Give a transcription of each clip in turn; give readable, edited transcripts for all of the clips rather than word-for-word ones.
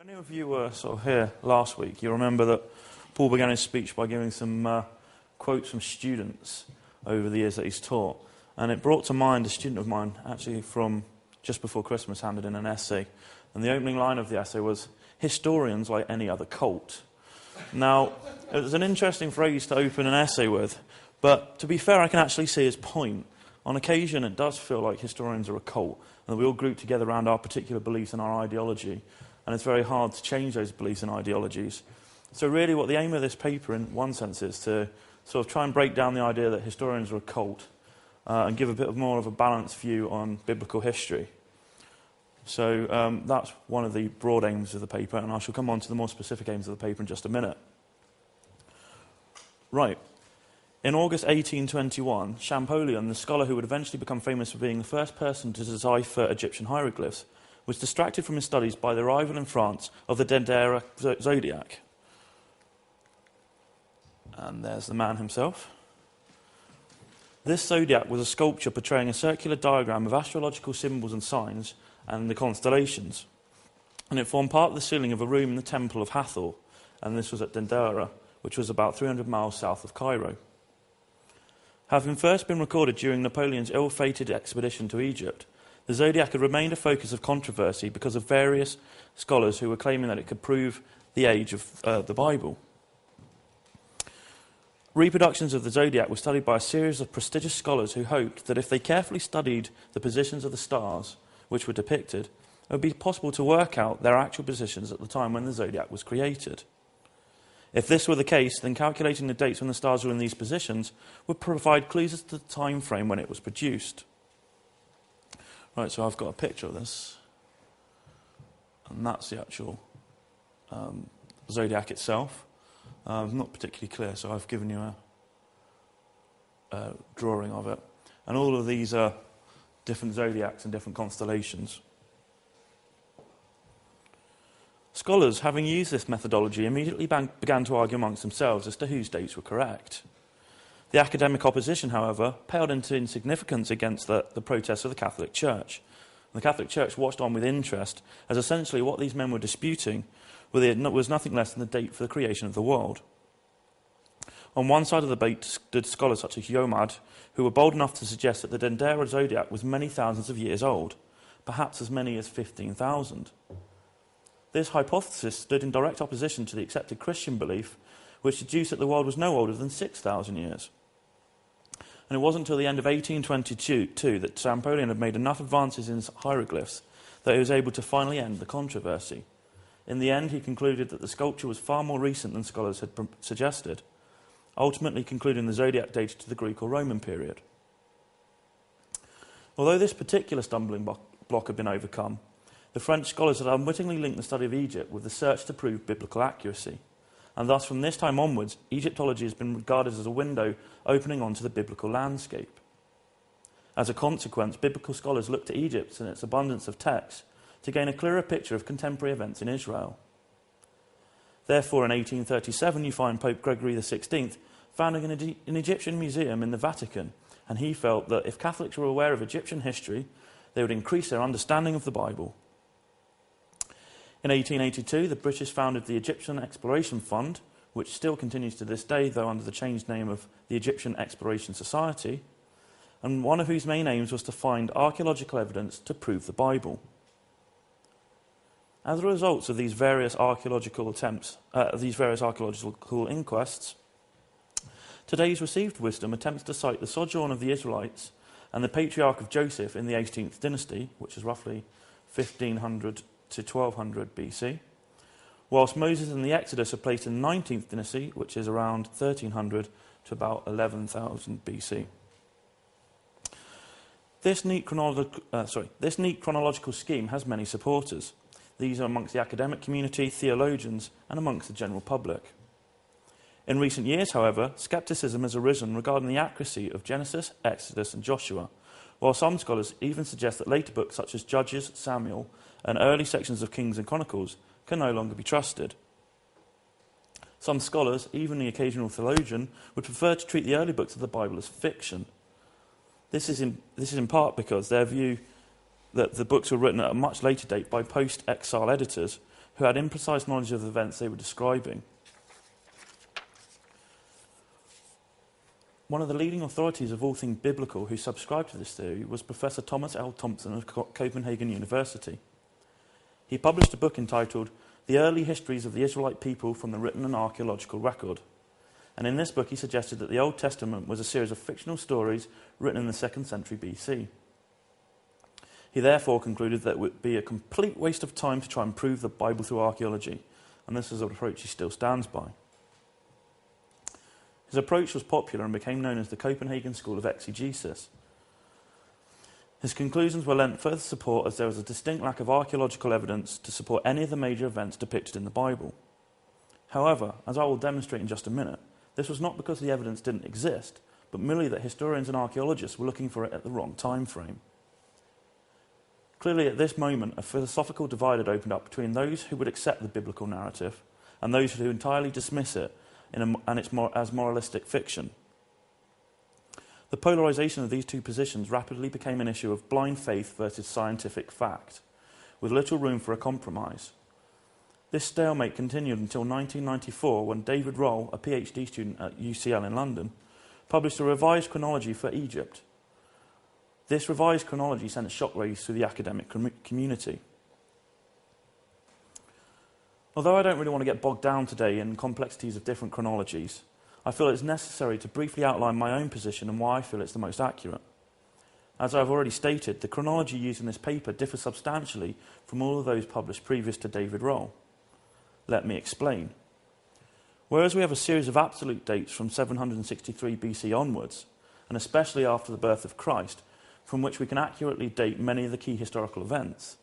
If any of you were sort of here last week, you remember that Paul began his speech by giving some quotes from students over the years that he's taught. And it brought to mind a student of mine, actually from just before Christmas, handed in an essay. And the opening line of the essay was, "Historians like any other cult." Now, it was an interesting phrase to open an essay with, but to be fair, I can actually see his point. On occasion, it does feel like historians are a cult, and that we all group together around our particular beliefs and our ideology. And it's very hard to change those beliefs and ideologies. So really what the aim of this paper, in one sense, is to sort of try and break down the idea that historians are a cult and give a bit more of a balanced view on biblical history. So that's one of the broad aims of the paper, and I shall come on to the more specific aims of the paper in just a minute. Right. In August 1821, Champollion, the scholar who would eventually become famous for being the first person to decipher Egyptian hieroglyphs, was distracted from his studies by the arrival in France of the Dendera zodiac. And there's the man himself. This zodiac was a sculpture portraying a circular diagram of astrological symbols and signs and the constellations. And it formed part of the ceiling of a room in the temple of Hathor, and this was at Dendera, which was about 300 miles south of Cairo. Having first been recorded during Napoleon's ill-fated expedition to Egypt, the zodiac had remained a focus of controversy because of various scholars who were claiming that it could prove the age of the Bible. Reproductions of the zodiac were studied by a series of prestigious scholars who hoped that if they carefully studied the positions of the stars which were depicted, it would be possible to work out their actual positions at the time when the zodiac was created. If this were the case, then calculating the dates when the stars were in these positions would provide clues as to the time frame when it was produced. Right, so I've got a picture of this, and that's the actual zodiac itself. Not particularly clear, so I've given you a drawing of it. And all of these are different zodiacs and different constellations. Scholars, having used this methodology, immediately began to argue amongst themselves as to whose dates were correct. The academic opposition, however, paled into insignificance against the protests of the Catholic Church. The Catholic Church watched on with interest, as essentially what these men were disputing was nothing less than the date for the creation of the world. On one side of the debate stood scholars such as Jomard, who were bold enough to suggest that the Dendera zodiac was many thousands of years old, perhaps as many as 15,000. This hypothesis stood in direct opposition to the accepted Christian belief, which deduced that the world was no older than 6,000 years. And it wasn't until the end of 1822 that Champollion had made enough advances in his hieroglyphs that he was able to finally end the controversy. In the end, he concluded that the sculpture was far more recent than scholars had suggested, ultimately concluding the zodiac dated to the Greek or Roman period. Although this particular stumbling block had been overcome, the French scholars had unwittingly linked the study of Egypt with the search to prove biblical accuracy. And thus, from this time onwards, Egyptology has been regarded as a window opening onto the biblical landscape. As a consequence, biblical scholars looked to Egypt and its abundance of texts to gain a clearer picture of contemporary events in Israel. Therefore, in 1837, you find Pope Gregory XVI founding an Egyptian museum in the Vatican, and he felt that if Catholics were aware of Egyptian history, they would increase their understanding of the Bible. In 1882, the British founded the Egyptian Exploration Fund, which still continues to this day, though under the changed name of the Egyptian Exploration Society, and one of whose main aims was to find archaeological evidence to prove the Bible. As a result of these various archaeological inquests, today's received wisdom attempts to cite the sojourn of the Israelites and the patriarch of Joseph in the 18th dynasty, which is roughly 1500 to 1200 BC, whilst Moses and the Exodus are placed in the 19th dynasty, which is around 1300 to about 11,000 BC. This neat chronological scheme has many supporters. These are amongst the academic community, theologians, and amongst the general public. In recent years, however, scepticism has arisen regarding the accuracy of Genesis, Exodus, and Joshua, while some scholars even suggest that later books such as Judges, Samuel, and early sections of Kings and Chronicles can no longer be trusted. Some scholars, even the occasional theologian, would prefer to treat the early books of the Bible as fiction. This is in part because their view that the books were written at a much later date by post-exile editors who had imprecise knowledge of the events they were describing. One of the leading authorities of all things biblical who subscribed to this theory was Professor Thomas L. Thompson of Copenhagen University. He published a book entitled The Early Histories of the Israelite People from the Written and Archaeological Record. And in this book he suggested that the Old Testament was a series of fictional stories written in the 2nd century BC. He therefore concluded that it would be a complete waste of time to try and prove the Bible through archaeology, and this is an approach he still stands by. His approach was popular and became known as the Copenhagen School of Exegesis. His conclusions were lent further support as there was a distinct lack of archaeological evidence to support any of the major events depicted in the Bible. However, as I will demonstrate in just a minute, this was not because the evidence didn't exist, but merely that historians and archaeologists were looking for it at the wrong time frame. Clearly, at this moment, a philosophical divide had opened up between those who would accept the biblical narrative and those who entirely dismiss it as moralistic fiction. The polarization of these two positions rapidly became an issue of blind faith versus scientific fact, with little room for a compromise. This stalemate continued until 1994, when David Roll, a PhD student at UCL in London, published a revised chronology for Egypt. This revised chronology sent shockwaves through the academic community. Although I don't really want to get bogged down today in complexities of different chronologies, I feel it's necessary to briefly outline my own position and why I feel it's the most accurate. As I've already stated, the chronology used in this paper differs substantially from all of those published previous to David Roll. Let me explain. Whereas we have a series of absolute dates from 763 BC onwards, and especially after the birth of Christ, from which we can accurately date many of the key historical events,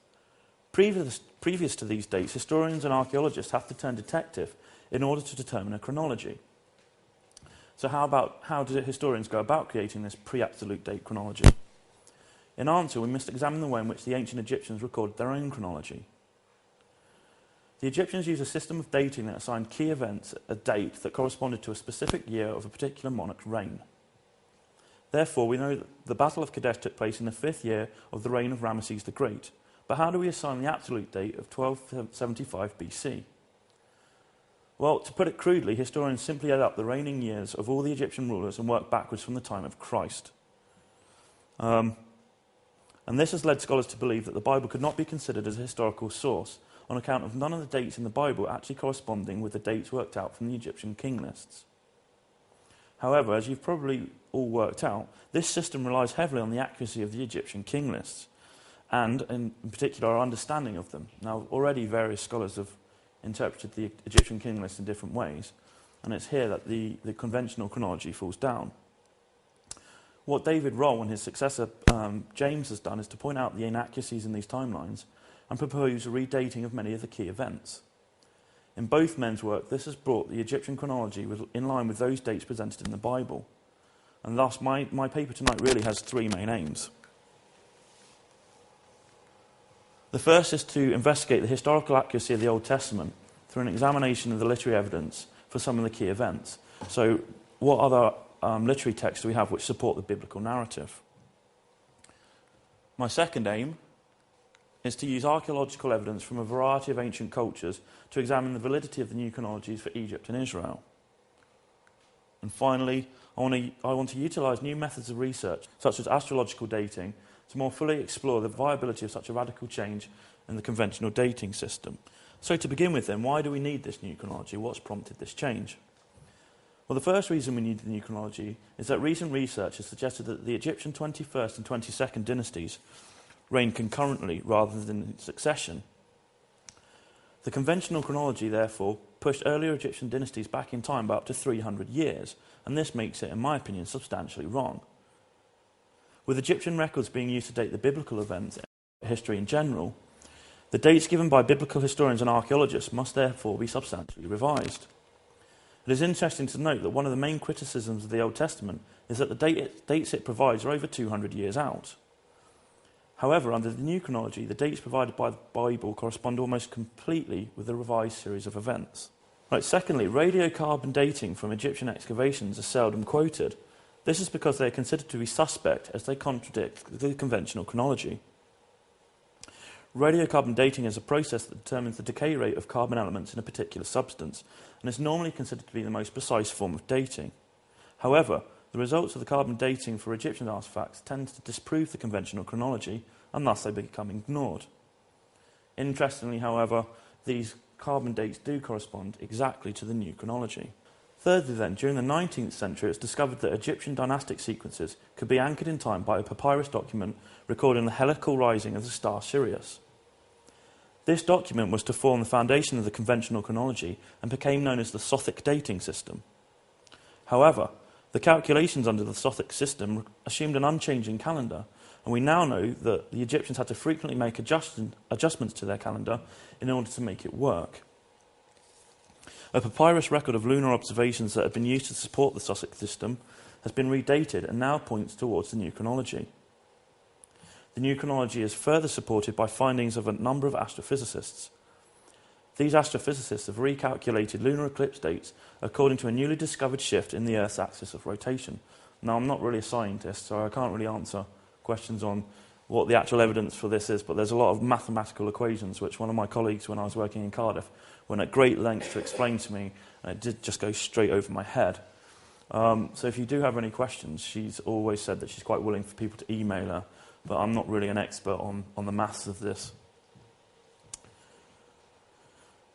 previous to these dates, historians and archaeologists have to turn detective in order to determine a chronology. So how do historians go about creating this pre-absolute date chronology? In answer, we must examine the way in which the ancient Egyptians recorded their own chronology. The Egyptians used a system of dating that assigned key events a date that corresponded to a specific year of a particular monarch's reign. Therefore, we know that the Battle of Kadesh took place in the 5th year of the reign of Ramesses the Great. But how do we assign the absolute date of 1275 BC? Well, to put it crudely, historians simply add up the reigning years of all the Egyptian rulers and work backwards from the time of Christ. And this has led scholars to believe that the Bible could not be considered as a historical source on account of none of the dates in the Bible actually corresponding with the dates worked out from the Egyptian king lists. However, as you've probably all worked out, this system relies heavily on the accuracy of the Egyptian king lists, and in particular our understanding of them. Now, already various scholars have interpreted the Egyptian king list in different ways, and it's here that the conventional chronology falls down. What David Roll and his successor James has done is to point out the inaccuracies in these timelines and propose a redating of many of the key events. In both men's work, this has brought the Egyptian chronology in line with those dates presented in the Bible. And thus, my paper tonight really has three main aims. The first is to investigate the historical accuracy of the Old Testament through an examination of the literary evidence for some of the key events. So, what other literary texts do we have which support the biblical narrative? My second aim is to use archaeological evidence from a variety of ancient cultures to examine the validity of the new chronologies for Egypt and Israel. And finally, I want to utilise new methods of research, such as astrological dating, to more fully explore the viability of such a radical change in the conventional dating system. So to begin with then, why do we need this new chronology? What's prompted this change? Well, the first reason we need the new chronology is that recent research has suggested that the Egyptian 21st and 22nd dynasties reigned concurrently rather than in succession. The conventional chronology, therefore, pushed earlier Egyptian dynasties back in time by up to 300 years, and this makes it, in my opinion, substantially wrong. With Egyptian records being used to date the biblical events and history in general, the dates given by biblical historians and archaeologists must therefore be substantially revised. It is interesting to note that one of the main criticisms of the Old Testament is that the dates it provides are over 200 years out. However, under the new chronology, the dates provided by the Bible correspond almost completely with the revised series of events. Right, secondly, radiocarbon dating from Egyptian excavations is seldom quoted. This is because they are considered to be suspect as they contradict the conventional chronology. Radiocarbon dating is a process that determines the decay rate of carbon elements in a particular substance, and is normally considered to be the most precise form of dating. However, the results of the carbon dating for Egyptian artefacts tend to disprove the conventional chronology, and thus they become ignored. Interestingly, however, these carbon dates do correspond exactly to the new chronology. Thirdly then, during the 19th century, it was discovered that Egyptian dynastic sequences could be anchored in time by a papyrus document recording the heliacal rising of the star Sirius. This document was to form the foundation of the conventional chronology and became known as the Sothic dating system. However, the calculations under the Sothic system assumed an unchanging calendar, and we now know that the Egyptians had to frequently make adjustments to their calendar in order to make it work. A papyrus record of lunar observations that had been used to support the Sothic system has been redated and now points towards the new chronology. The new chronology is further supported by findings of a number of astrophysicists. These astrophysicists have recalculated lunar eclipse dates according to a newly discovered shift in the Earth's axis of rotation. Now, I'm not really a scientist, so I can't really answer questions on what the actual evidence for this is, but there's a lot of mathematical equations which one of my colleagues, when I was working in Cardiff, went at great length to explain to me, and it did just go straight over my head. So if you do have any questions, she's always said that she's quite willing for people to email her, but I'm not really an expert on the maths of this.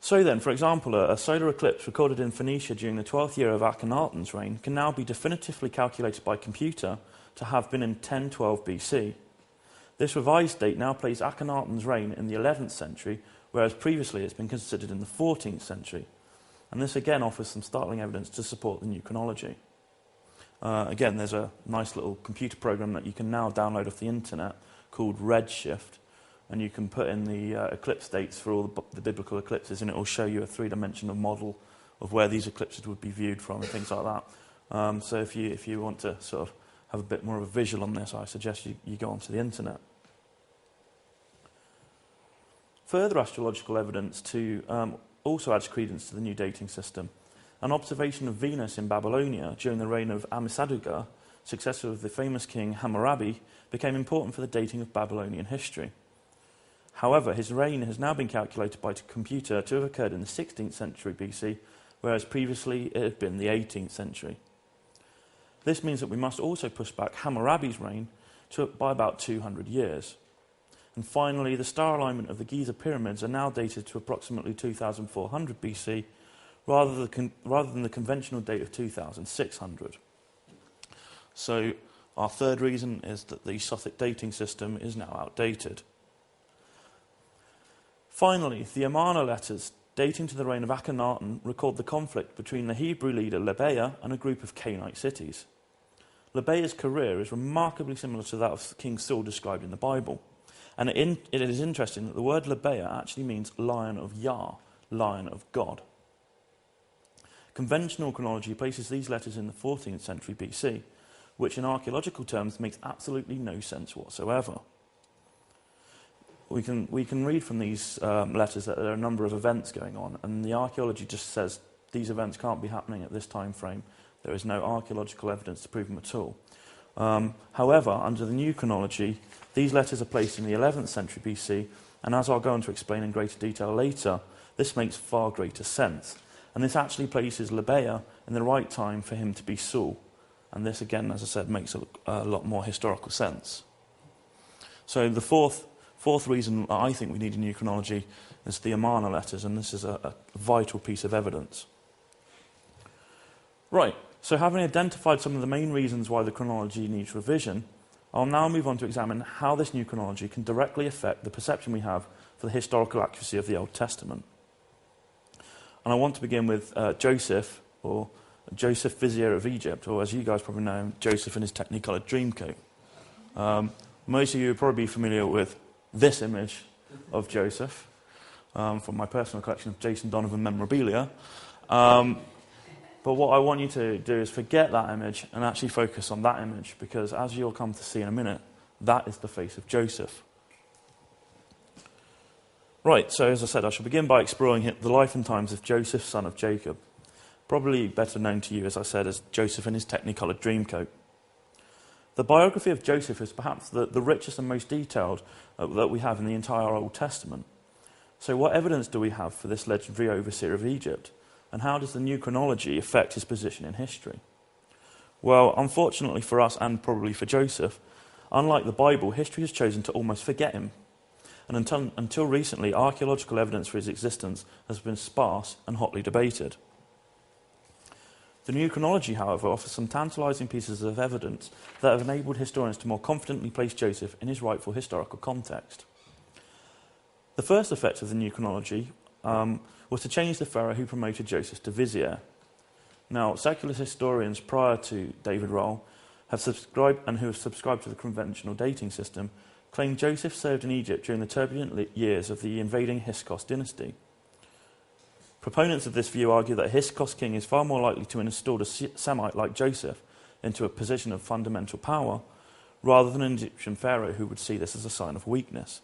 So then, for example, a solar eclipse recorded in Phoenicia during the 12th year of Akhenaten's reign can now be definitively calculated by computer to have been in 1012 BC. This revised date now places Akhenaten's reign in the 11th century, whereas previously it's been considered in the 14th century. And this again offers some startling evidence to support the new chronology. Again, there's a nice little computer program that you can now download off the internet called Redshift, and you can put in the eclipse dates for all the biblical eclipses, and it will show you a three-dimensional model of where these eclipses would be viewed from and things like that. So if you want to sort of have a bit more of a visual on this, I suggest you go onto the internet. Further astrological evidence also adds credence to the new dating system. An observation of Venus in Babylonia during the reign of Amisaduqa, successor of the famous king Hammurabi, became important for the dating of Babylonian history. However, his reign has now been calculated by a computer to have occurred in the 16th century BC, whereas previously it had been the 18th century. This means that we must also push back Hammurabi's reign by about 200 years. And finally, the star alignment of the Giza pyramids are now dated to approximately 2400 BC, rather than the conventional date of 2600. So our third reason is that the Sothic dating system is now outdated. Finally, the Amarna letters dating to the reign of Akhenaten record the conflict between the Hebrew leader Lebeah and a group of Canaanite cities. Lebeah's career is remarkably similar to that of King Saul described in the Bible. And it is interesting that the word Lebeah actually means lion of Yah, lion of God. Conventional chronology places these letters in the 14th century BC, which in archaeological terms makes absolutely no sense whatsoever. We can read from these letters that there are a number of events going on, and the archaeology just says these events can't be happening at this time frame. There is no archaeological evidence to prove them at all. However, under the new chronology, these letters are placed in the 11th century BC, and as I'll go on to explain in greater detail later, this makes far greater sense. And this actually places Lebeah in the right time for him to be Saul. And this, again, as I said, makes a lot more historical sense. So the fourth reason I think we need a new chronology is the Amarna letters, and this is a vital piece of evidence. Right, so having identified some of the main reasons why the chronology needs revision, I'll now move on to examine how this new chronology can directly affect the perception we have for the historical accuracy of the Old Testament. And I want to begin with Joseph, or Joseph, Vizier of Egypt, or as you guys probably know, Joseph in his technicoloured dreamcoat. Most of you are probably familiar with this image of Joseph from my personal collection of Jason Donovan memorabilia. But what I want you to do is forget that image and actually focus on that image, because as you'll come to see in a minute, that is the face of Joseph. Right, so as I said, I shall begin by exploring the life and times of Joseph, son of Jacob, probably better known to you, as I said, as Joseph in his technicoloured dreamcoat. The biography of Joseph is perhaps the richest and most detailed that we have in the entire Old Testament. So what evidence do we have for this legendary overseer of Egypt? And how does the new chronology affect his position in history? Well, unfortunately for us and probably for Joseph, unlike the Bible, history has chosen to almost forget him. And until recently, archaeological evidence for his existence has been sparse and hotly debated. The new chronology, however, offers some tantalising pieces of evidence that have enabled historians to more confidently place Joseph in his rightful historical context. The first effect of the new chronology was to change the pharaoh who promoted Joseph to vizier. Now, secular historians prior to David Roll have subscribed to the conventional dating system claim Joseph served in Egypt during the turbulent years of the invading Hyksos dynasty. Proponents of this view argue that a Hyksos king is far more likely to install a Semite like Joseph into a position of fundamental power, rather than an Egyptian pharaoh who would see this as a sign of weakness.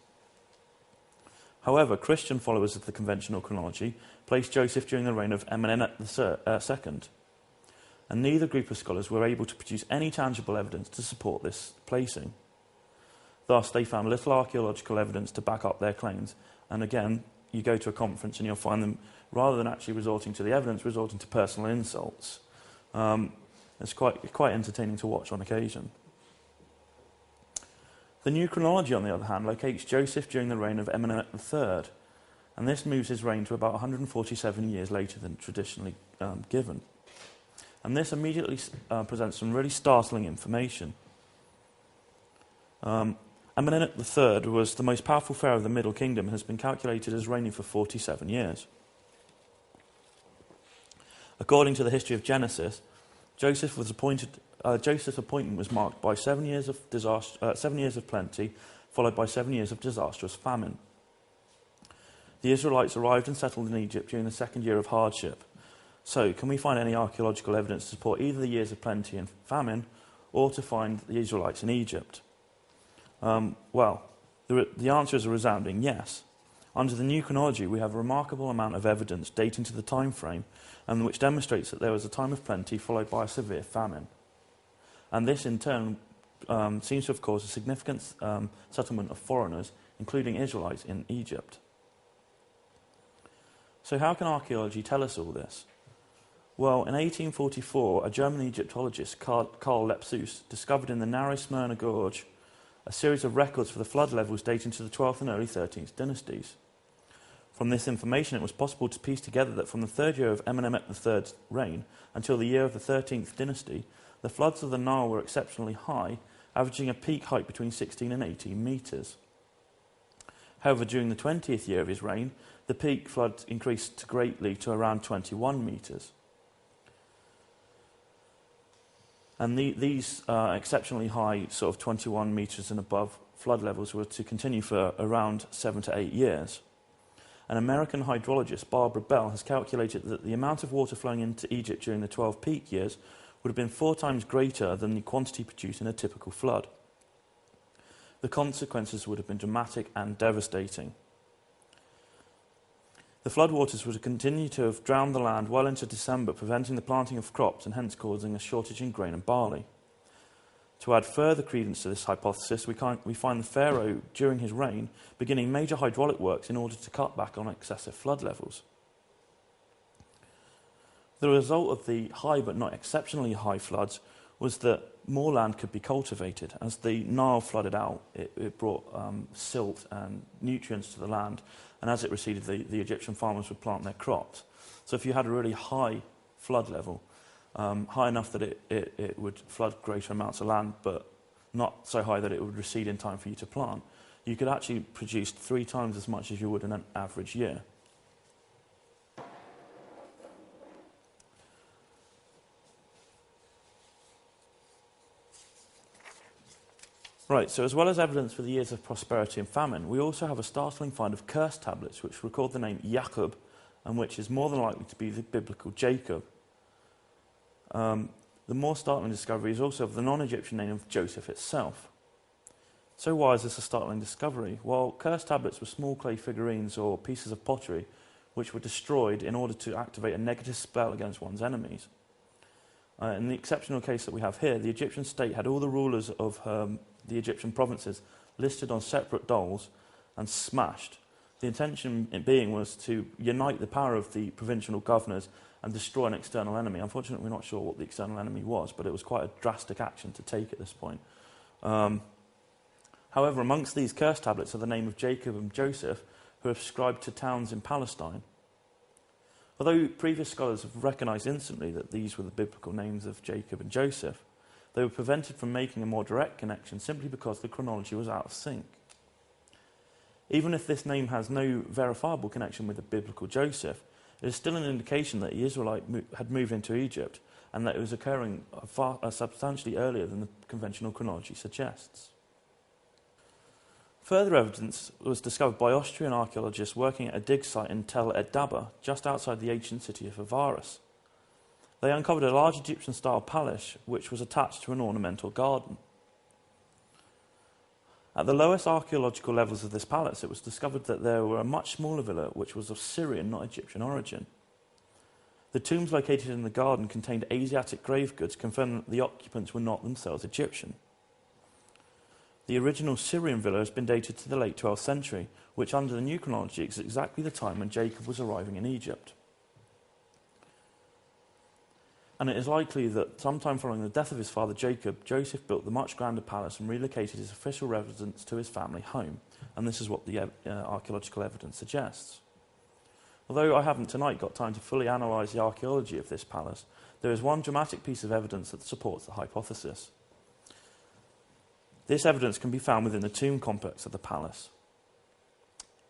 However, Christian followers of the conventional chronology placed Joseph during the reign of Amenemhet II, and neither group of scholars were able to produce any tangible evidence to support this placing. Thus, they found little archaeological evidence to back up their claims, and again, you go to a conference and you'll find them, rather than actually resorting to the evidence, resorting to personal insults. It's quite entertaining to watch on occasion. The new chronology, on the other hand, locates Joseph during the reign of Amenemhet III, and this moves his reign to about 147 years later than traditionally given. And this immediately presents some really startling information. Amenemhet III was the most powerful pharaoh of the Middle Kingdom and has been calculated as reigning for 47 years. According to the history of Genesis, Joseph's appointment was marked by 7 years of plenty, followed by 7 years of disastrous famine. The Israelites arrived and settled in Egypt during the second year of hardship. So, can we find any archaeological evidence to support either the years of plenty and famine, or to find the Israelites in Egypt? Well, the answer is a resounding yes. Under the new chronology, we have a remarkable amount of evidence dating to the time frame, and which demonstrates that there was a time of plenty followed by a severe famine. And this, in turn, seems to have caused a significant settlement of foreigners, including Israelites, in Egypt. So how can archaeology tell us all this? Well, in 1844, a German Egyptologist, Karl Lepsius, discovered in the narrow Smyrna Gorge a series of records for the flood levels dating to the 12th and early 13th dynasties. From this information, it was possible to piece together that from the third year of Amenemhet III's reign until the year of the 13th dynasty, the floods of the Nile were exceptionally high, averaging a peak height between 16 and 18 metres. However, during the 20th year of his reign, the peak flood increased greatly to around 21 metres. And these exceptionally high, sort of 21 metres and above flood levels were to continue for around 7 to 8 years. An American hydrologist, Barbara Bell, has calculated that the amount of water flowing into Egypt during the 12 peak years would have been 4 times greater than the quantity produced in a typical flood. The consequences would have been dramatic and devastating. The floodwaters would continue to have drowned the land well into December, preventing the planting of crops and hence causing a shortage in grain and barley. To add further credence to this hypothesis, we find the pharaoh, during his reign, beginning major hydraulic works in order to cut back on excessive flood levels. The result of the high but not exceptionally high floods was that more land could be cultivated. As the Nile flooded out, it brought silt and nutrients to the land, and as it receded, the Egyptian farmers would plant their crops. So if you had a really high flood level, high enough that it would flood greater amounts of land, but not so high that it would recede in time for you to plant, you could actually produce 3 times as much as you would in an average year. Right, so as well as evidence for the years of prosperity and famine, we also have a startling find of curse tablets which record the name Jacob, and which is more than likely to be the biblical Jacob. The more startling discovery is also of the non-Egyptian name of Joseph itself. So why is this a startling discovery? Well, curse tablets were small clay figurines or pieces of pottery which were destroyed in order to activate a negative spell against one's enemies. In the exceptional case that we have here, the Egyptian state had all the rulers of the Egyptian provinces listed on separate doles and smashed. The intention being was to unite the power of the provincial governors and destroy an external enemy. Unfortunately, we're not sure what the external enemy was, but it was quite a drastic action to take at this point. However, amongst these curse tablets are the name of Jacob and Joseph, who are ascribed to towns in Palestine. Although previous scholars have recognised instantly that these were the biblical names of Jacob and Joseph, they were prevented from making a more direct connection simply because the chronology was out of sync. Even if this name has no verifiable connection with the biblical Joseph, it is still an indication that the Israelite had moved into Egypt and that it was occurring substantially earlier than the conventional chronology suggests. Further evidence was discovered by Austrian archaeologists working at a dig site in Tel Ed-Daba, just outside the ancient city of Avaris. They uncovered a large Egyptian-style palace which was attached to an ornamental garden. At the lowest archaeological levels of this palace, it was discovered that there were a much smaller villa which was of Syrian, not Egyptian origin. The tombs located in the garden contained Asiatic grave goods, confirming that the occupants were not themselves Egyptian. The original Syrian villa has been dated to the late 12th century, which under the new chronology is exactly the time when Jacob was arriving in Egypt. And it is likely that sometime following the death of his father Jacob, Joseph built the much grander palace and relocated his official residence to his family home. And this is what the archaeological evidence suggests. Although I haven't tonight got time to fully analyse the archaeology of this palace, there is one dramatic piece of evidence that supports the hypothesis. This evidence can be found within the tomb complex of the palace.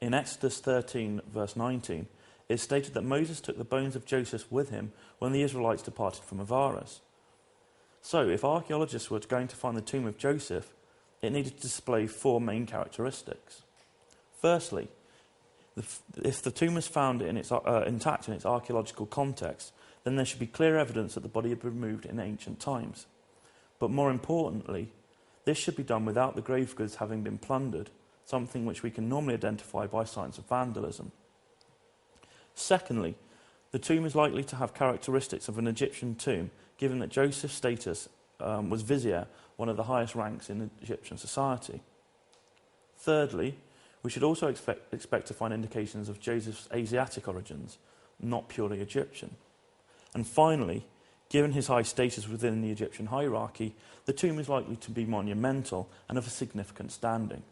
In Exodus 13, verse 19, it is stated that Moses took the bones of Joseph with him when the Israelites departed from Avaris. So, if archaeologists were going to find the tomb of Joseph, it needed to display four main characteristics. Firstly, if the tomb is found intact in its archaeological context, then there should be clear evidence that the body had been removed in ancient times. But more importantly, this should be done without the grave goods having been plundered, something which we can normally identify by signs of vandalism. Secondly, the tomb is likely to have characteristics of an Egyptian tomb, given that Joseph's status was vizier, one of the highest ranks in Egyptian society. Thirdly, we should also expect to find indications of Joseph's Asiatic origins, not purely Egyptian. And finally, given his high status within the Egyptian hierarchy, the tomb is likely to be monumental and of a significant standing.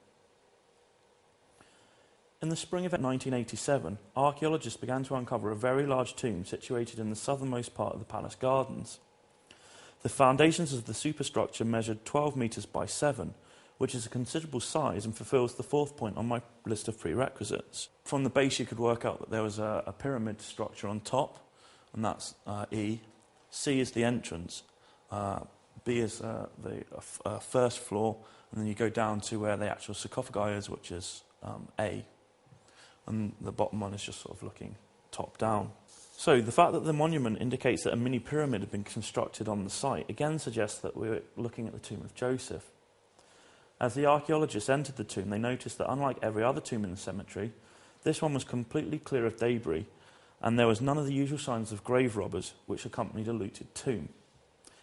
In the spring of 1987, archaeologists began to uncover a very large tomb situated in the southernmost part of the palace gardens. The foundations of the superstructure measured 12 metres by 7, which is a considerable size and fulfills the fourth point on my list of prerequisites. From the base you could work out that there was a pyramid structure on top, and that's E. C is the entrance, B is the first floor, and then you go down to where the actual sarcophagi is, which is A. And the bottom one is just sort of looking top down. So the fact that the monument indicates that a mini pyramid had been constructed on the site again suggests that we're looking at the tomb of Joseph. As the archaeologists entered the tomb, they noticed that unlike every other tomb in the cemetery, this one was completely clear of debris, and there was none of the usual signs of grave robbers which accompanied a looted tomb.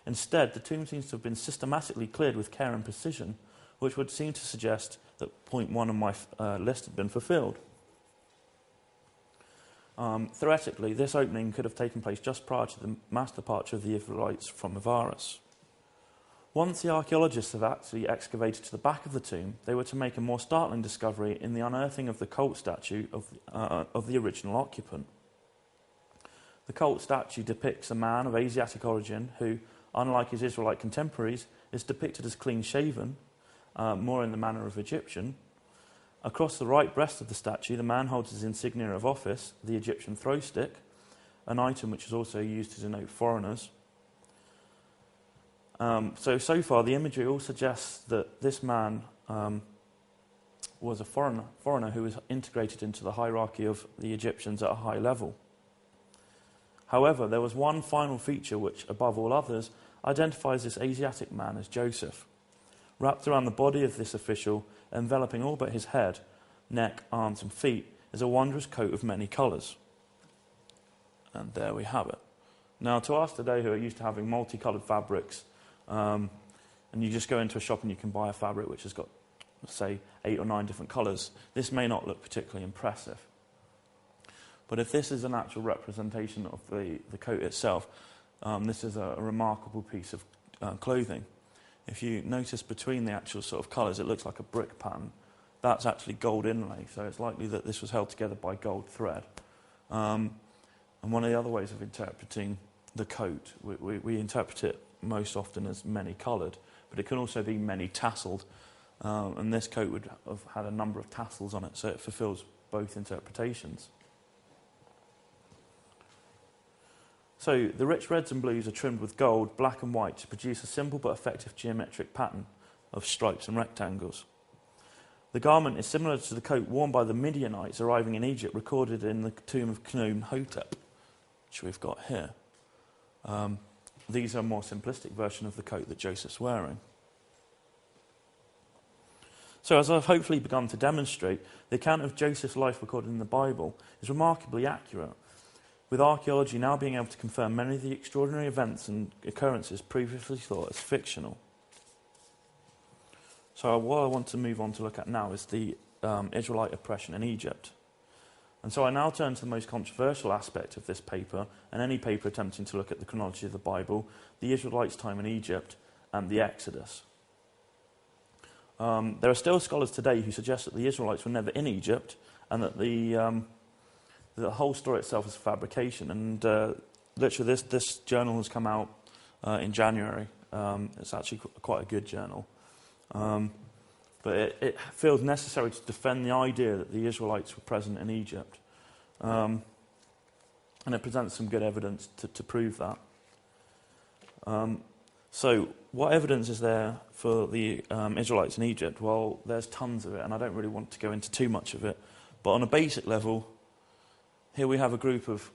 Instead, the tomb seems to have been systematically cleared with care and precision, which would seem to suggest that point 1 on my list had been fulfilled. Theoretically, this opening could have taken place just prior to the mass departure of the Israelites from Avaris. Once the archaeologists have actually excavated to the back of the tomb, they were to make a more startling discovery in the unearthing of the cult statue of the original occupant. The cult statue depicts a man of Asiatic origin who, unlike his Israelite contemporaries, is depicted as clean-shaven, more in the manner of Egyptian. Across the right breast of the statue, the man holds his insignia of office, the Egyptian throw stick, an item which is also used to denote foreigners. So far, the imagery all suggests that this man was a foreigner who was integrated into the hierarchy of the Egyptians at a high level. However, there was one final feature which, above all others, identifies this Asiatic man as Joseph. Wrapped around the body of this official, enveloping all but his head, neck, arms and feet, is a wondrous coat of many colours. And there we have it. Now, to us today who are used to having multicoloured fabrics, and you just go into a shop and you can buy a fabric which has got, say, 8 or 9 different colours, this may not look particularly impressive. But if this is an actual representation of the coat itself, this is a remarkable piece of clothing. If you notice between the actual sort of colours, it looks like a brick pattern. That's actually gold inlay, so it's likely that this was held together by gold thread. And one of the other ways of interpreting the coat, we interpret it most often as many-coloured, but it can also be many-tasseled. And this coat would have had a number of tassels on it, so it fulfills both interpretations. So the rich reds and blues are trimmed with gold, black and white to produce a simple but effective geometric pattern of stripes and rectangles. The garment is similar to the coat worn by the Midianites arriving in Egypt, recorded in the tomb of Khnum-Hotep, which we've got here. These are a more simplistic version of the coat that Joseph's wearing. So as I've hopefully begun to demonstrate, the account of Joseph's life recorded in the Bible is remarkably accurate, with archaeology now being able to confirm many of the extraordinary events and occurrences previously thought as fictional. So what I want to move on to look at now is the Israelite oppression in Egypt. And so I now turn to the most controversial aspect of this paper, and any paper attempting to look at the chronology of the Bible, the Israelites' time in Egypt and the Exodus. There are still scholars today who suggest that the Israelites were never in Egypt, and that the whole story itself is a fabrication. And literally this journal has come out in January. It's actually quite a good journal. But it feels necessary to defend the idea that the Israelites were present in Egypt. And it presents some good evidence to prove that. So what evidence is there for the Israelites in Egypt? Well, there's tons of it, and I don't really want to go into too much of it. But on a basic level, here we have a group of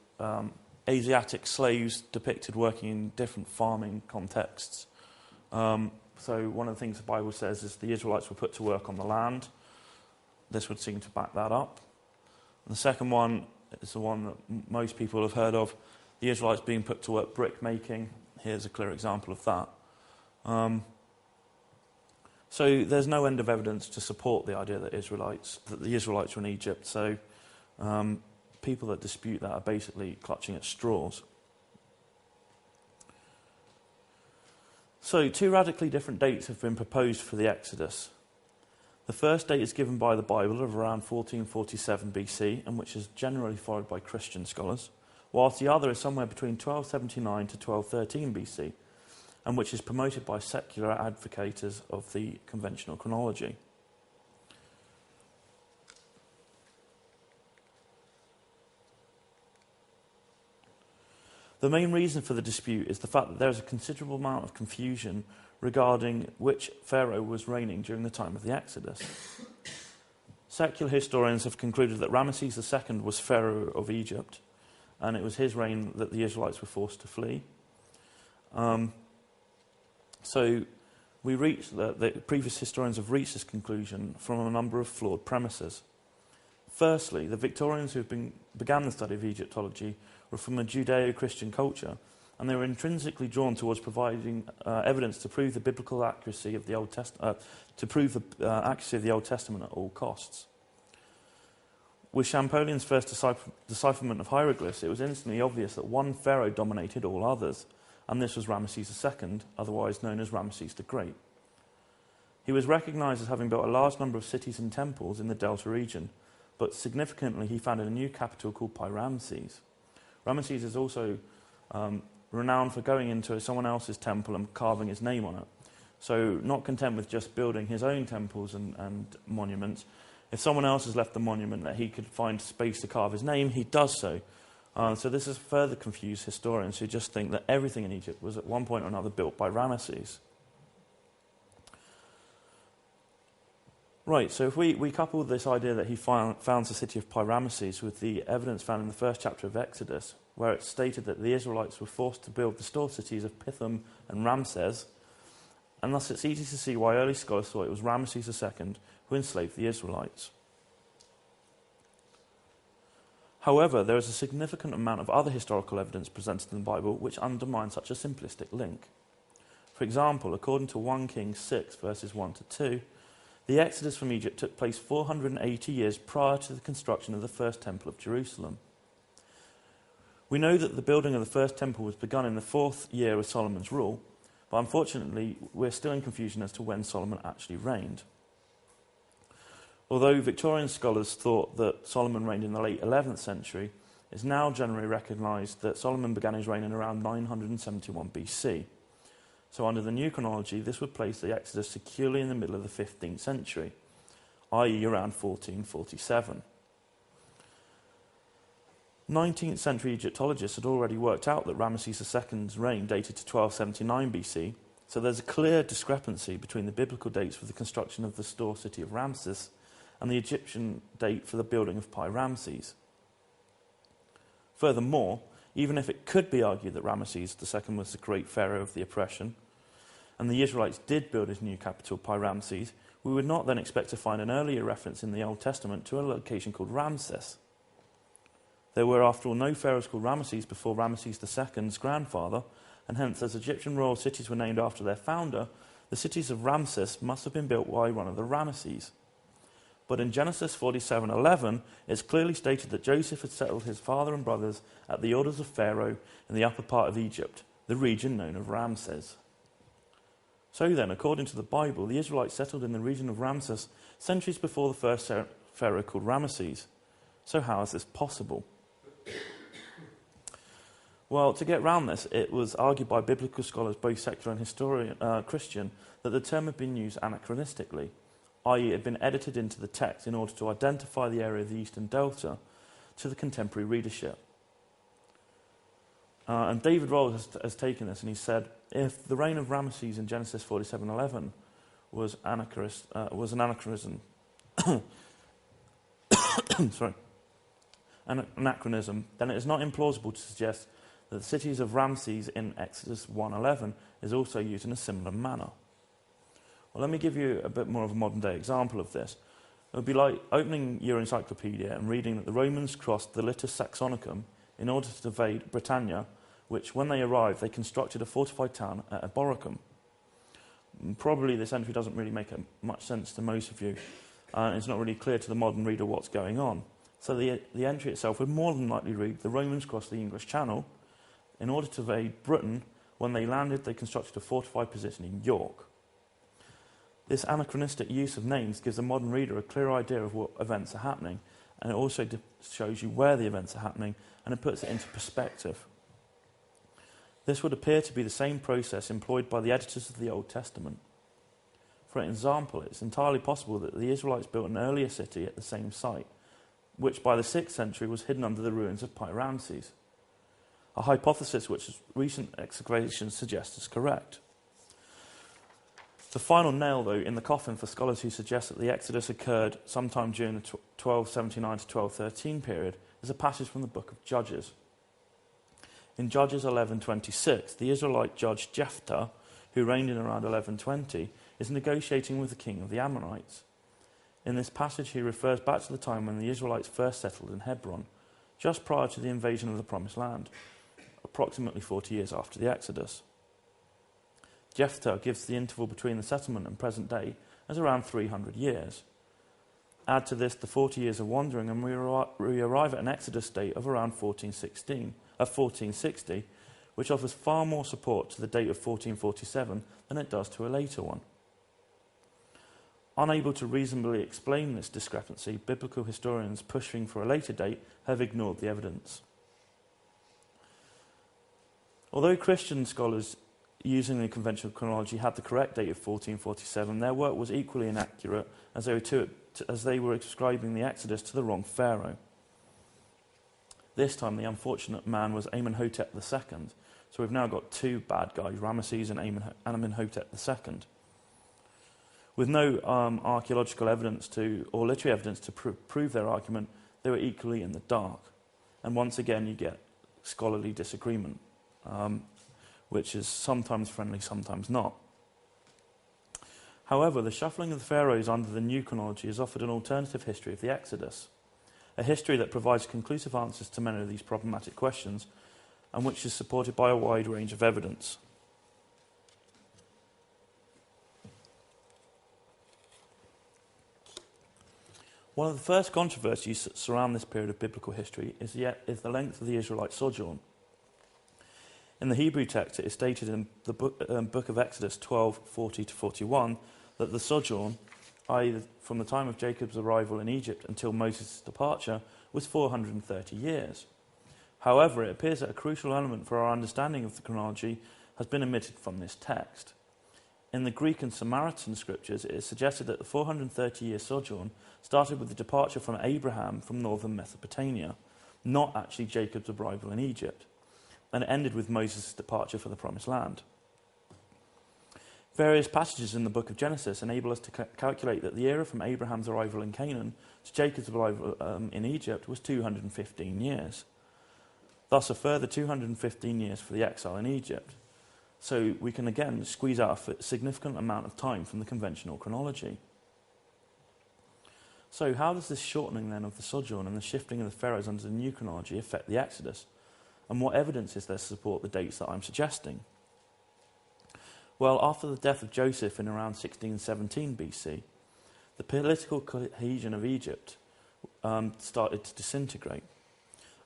Asiatic slaves depicted working in different farming contexts. So one of the things the Bible says is the Israelites were put to work on the land. This would seem to back that up. And the second one is the one that most people have heard of, the Israelites being put to work brick making. Here's a clear example of that. So there's no end of evidence to support the idea that the Israelites were in Egypt. So people that dispute that are basically clutching at straws. So, 2 radically different dates have been proposed for the Exodus. The first date is given by the Bible of around 1447 BC, and which is generally followed by Christian scholars, whilst the other is somewhere between 1279 to 1213 BC, and which is promoted by secular advocates of the conventional chronology. The main reason for the dispute is the fact that there is a considerable amount of confusion regarding which pharaoh was reigning during the time of the Exodus. Secular historians have concluded that Ramesses II was pharaoh of Egypt, and it was his reign that the Israelites were forced to flee. So the previous historians have reached this conclusion from a number of flawed premises. Firstly, the Victorians who began the study of Egyptology were from a Judeo-Christian culture, and they were intrinsically drawn towards providing evidence to prove the biblical accuracy of the Old Testament, accuracy of the Old Testament at all costs. With Champollion's first decipherment of hieroglyphs, it was instantly obvious that one pharaoh dominated all others, and this was Ramesses II, otherwise known as Ramesses the Great. He was recognised as having built a large number of cities and temples in the Delta region, but significantly he founded a new capital called Pi-Ramses. Ramesses is also renowned for going into someone else's temple and carving his name on it. So not content with just building his own temples and monuments, if someone else has left the monument that he could find space to carve his name, he does so. So this has further confused historians who just think that everything in Egypt was at one point or another built by Ramesses. Right, so if we couple this idea that he founds the city of Pi-Ramesses with the evidence found in the first chapter of Exodus, where it's stated that the Israelites were forced to build the store cities of Pithom and Ramses, and thus it's easy to see why early scholars thought it was Ramesses II who enslaved the Israelites. However, there is a significant amount of other historical evidence presented in the Bible which undermine such a simplistic link. For example, according to 1 Kings 6, verses 1 to 2, the exodus from Egypt took place 480 years prior to the construction of the first temple of Jerusalem. We know that the building of the first temple was begun in the 4th year of Solomon's rule, but unfortunately we're still in confusion as to when Solomon actually reigned. Although Victorian scholars thought that Solomon reigned in the late 11th century, it's now generally recognised that Solomon began his reign in around 971 BC. So under the new chronology, this would place the Exodus securely in the middle of the 15th century, i.e. around 1447. 19th century Egyptologists had already worked out that Ramesses II's reign dated to 1279 BC, so there's a clear discrepancy between the biblical dates for the construction of the store city of Ramses and the Egyptian date for the building of Pi-Ramses. Furthermore, even if it could be argued that Ramesses II was the great pharaoh of the oppression, and the Israelites did build his new capital, Pi-Ramses, we would not then expect to find an earlier reference in the Old Testament to a location called Ramses. There were, after all, no pharaohs called Ramesses before Ramesses II's grandfather, and hence, as Egyptian royal cities were named after their founder, the cities of Ramses must have been built by one of the Ramesses. But in Genesis 47:11, it's clearly stated that Joseph had settled his father and brothers at the orders of Pharaoh in the upper part of Egypt, the region known as Ramses. So then, according to the Bible, the Israelites settled in the region of Ramses centuries before the first pharaoh called Ramesses. So how is this possible? Well, to get round this, it was argued by biblical scholars, both secular and Christian, that the term had been used anachronistically, i.e. it had been edited into the text in order to identify the area of the Eastern Delta to the contemporary readership. And David Roll has taken this and he said, if the reign of Ramesses in Genesis 47:11 was an anachronism, sorry, an anachronism, then it is not implausible to suggest that the cities of Ramses in Exodus 1:11 is also used in a similar manner. Well, let me give you a bit more of a modern-day example of this. It would be like opening your encyclopedia and reading that the Romans crossed the Litus Saxonicum in order to invade Britannia, which, when they arrived, they constructed a fortified town at Eboracum. Probably this entry doesn't really make much sense to most of you, and it's not really clear to the modern reader what's going on. So the entry itself would more than likely read, the Romans crossed the English Channel in order to invade Britain. When they landed, they constructed a fortified position in York. This anachronistic use of names gives the modern reader a clear idea of what events are happening, and it also shows you where the events are happening, and it puts it into perspective. This would appear to be the same process employed by the editors of the Old Testament. For example, it's entirely possible that the Israelites built an earlier city at the same site, which by the 6th century was hidden under the ruins of Pi-Ramses, a hypothesis which recent excavations suggest is correct. The final nail, though, in the coffin for scholars who suggest that the Exodus occurred sometime during the 1279 to 1213 period is a passage from the book of Judges. In Judges 11:26, the Israelite judge Jephthah, who reigned in around 1120, is negotiating with the king of the Ammonites. In this passage, he refers back to the time when the Israelites first settled in Hebron, just prior to the invasion of the Promised Land, approximately 40 years after the Exodus. Jephthah gives the interval between the settlement and present day as around 300 years. Add to this the 40 years of wandering and we arrive at an Exodus date of around 1460, which offers far more support to the date of 1447 than it does to a later one. Unable to reasonably explain this discrepancy, biblical historians pushing for a later date have ignored the evidence. Although Christian scholars using the conventional chronology had the correct date of 1447, their work was equally inaccurate as they were ascribing the Exodus to the wrong pharaoh. This time the unfortunate man was Amenhotep II, so we've now got two bad guys, Ramesses and Amenhotep II. With no archaeological evidence or literary evidence to prove their argument, they were equally in the dark. And once again you get scholarly disagreement, which is sometimes friendly, sometimes not. However, the shuffling of the pharaohs under the new chronology has offered an alternative history of the Exodus. a history that provides conclusive answers to many of these problematic questions and which is supported by a wide range of evidence. One of the first controversies that surround this period of biblical history is the length of the Israelite sojourn. In the Hebrew text, it is stated in the book of Exodus 12:40-41 that the sojourn, i.e. from the time of Jacob's arrival in Egypt until Moses' departure, was 430 years. However, it appears that a crucial element for our understanding of the chronology has been omitted from this text. In the Greek and Samaritan scriptures, it is suggested that the 430-year sojourn started with the departure from Abraham from northern Mesopotamia, not actually Jacob's arrival in Egypt, and it ended with Moses' departure for the Promised Land. Various passages in the book of Genesis enable us to calculate that the era from Abraham's arrival in Canaan to Jacob's arrival in Egypt was 215 years. Thus, a further 215 years for the exile in Egypt. So we can again squeeze out a significant amount of time from the conventional chronology. So how does this shortening then of the sojourn and the shifting of the pharaohs under the new chronology affect the Exodus? And what evidence is there to support the dates that I'm suggesting? Well, after the death of Joseph in around 1617 BC, the political cohesion of Egypt started to disintegrate.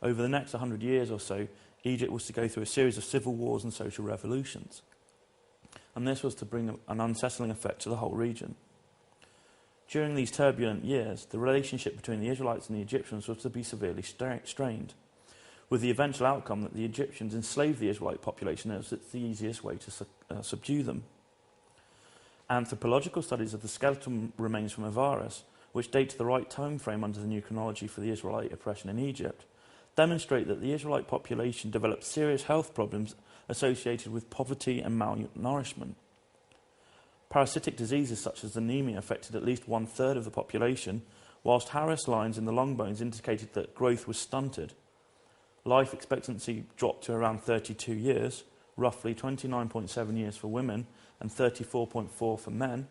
Over the next 100 years or so, Egypt was to go through a series of civil wars and social revolutions. And this was to bring an unsettling effect to the whole region. During these turbulent years, the relationship between the Israelites and the Egyptians was to be severely strained, with the eventual outcome that the Egyptians enslaved the Israelite population as it's the easiest way to subdue them. Anthropological studies of the skeletal remains from Avaris, which date to the right time frame under the new chronology for the Israelite oppression in Egypt, demonstrate that the Israelite population developed serious health problems associated with poverty and malnourishment. Parasitic diseases such as anemia affected at least 1/3 of the population, whilst Harris lines in the long bones indicated that growth was stunted. Life expectancy dropped to around 32 years, roughly 29.7 years for women and 34.4 for men,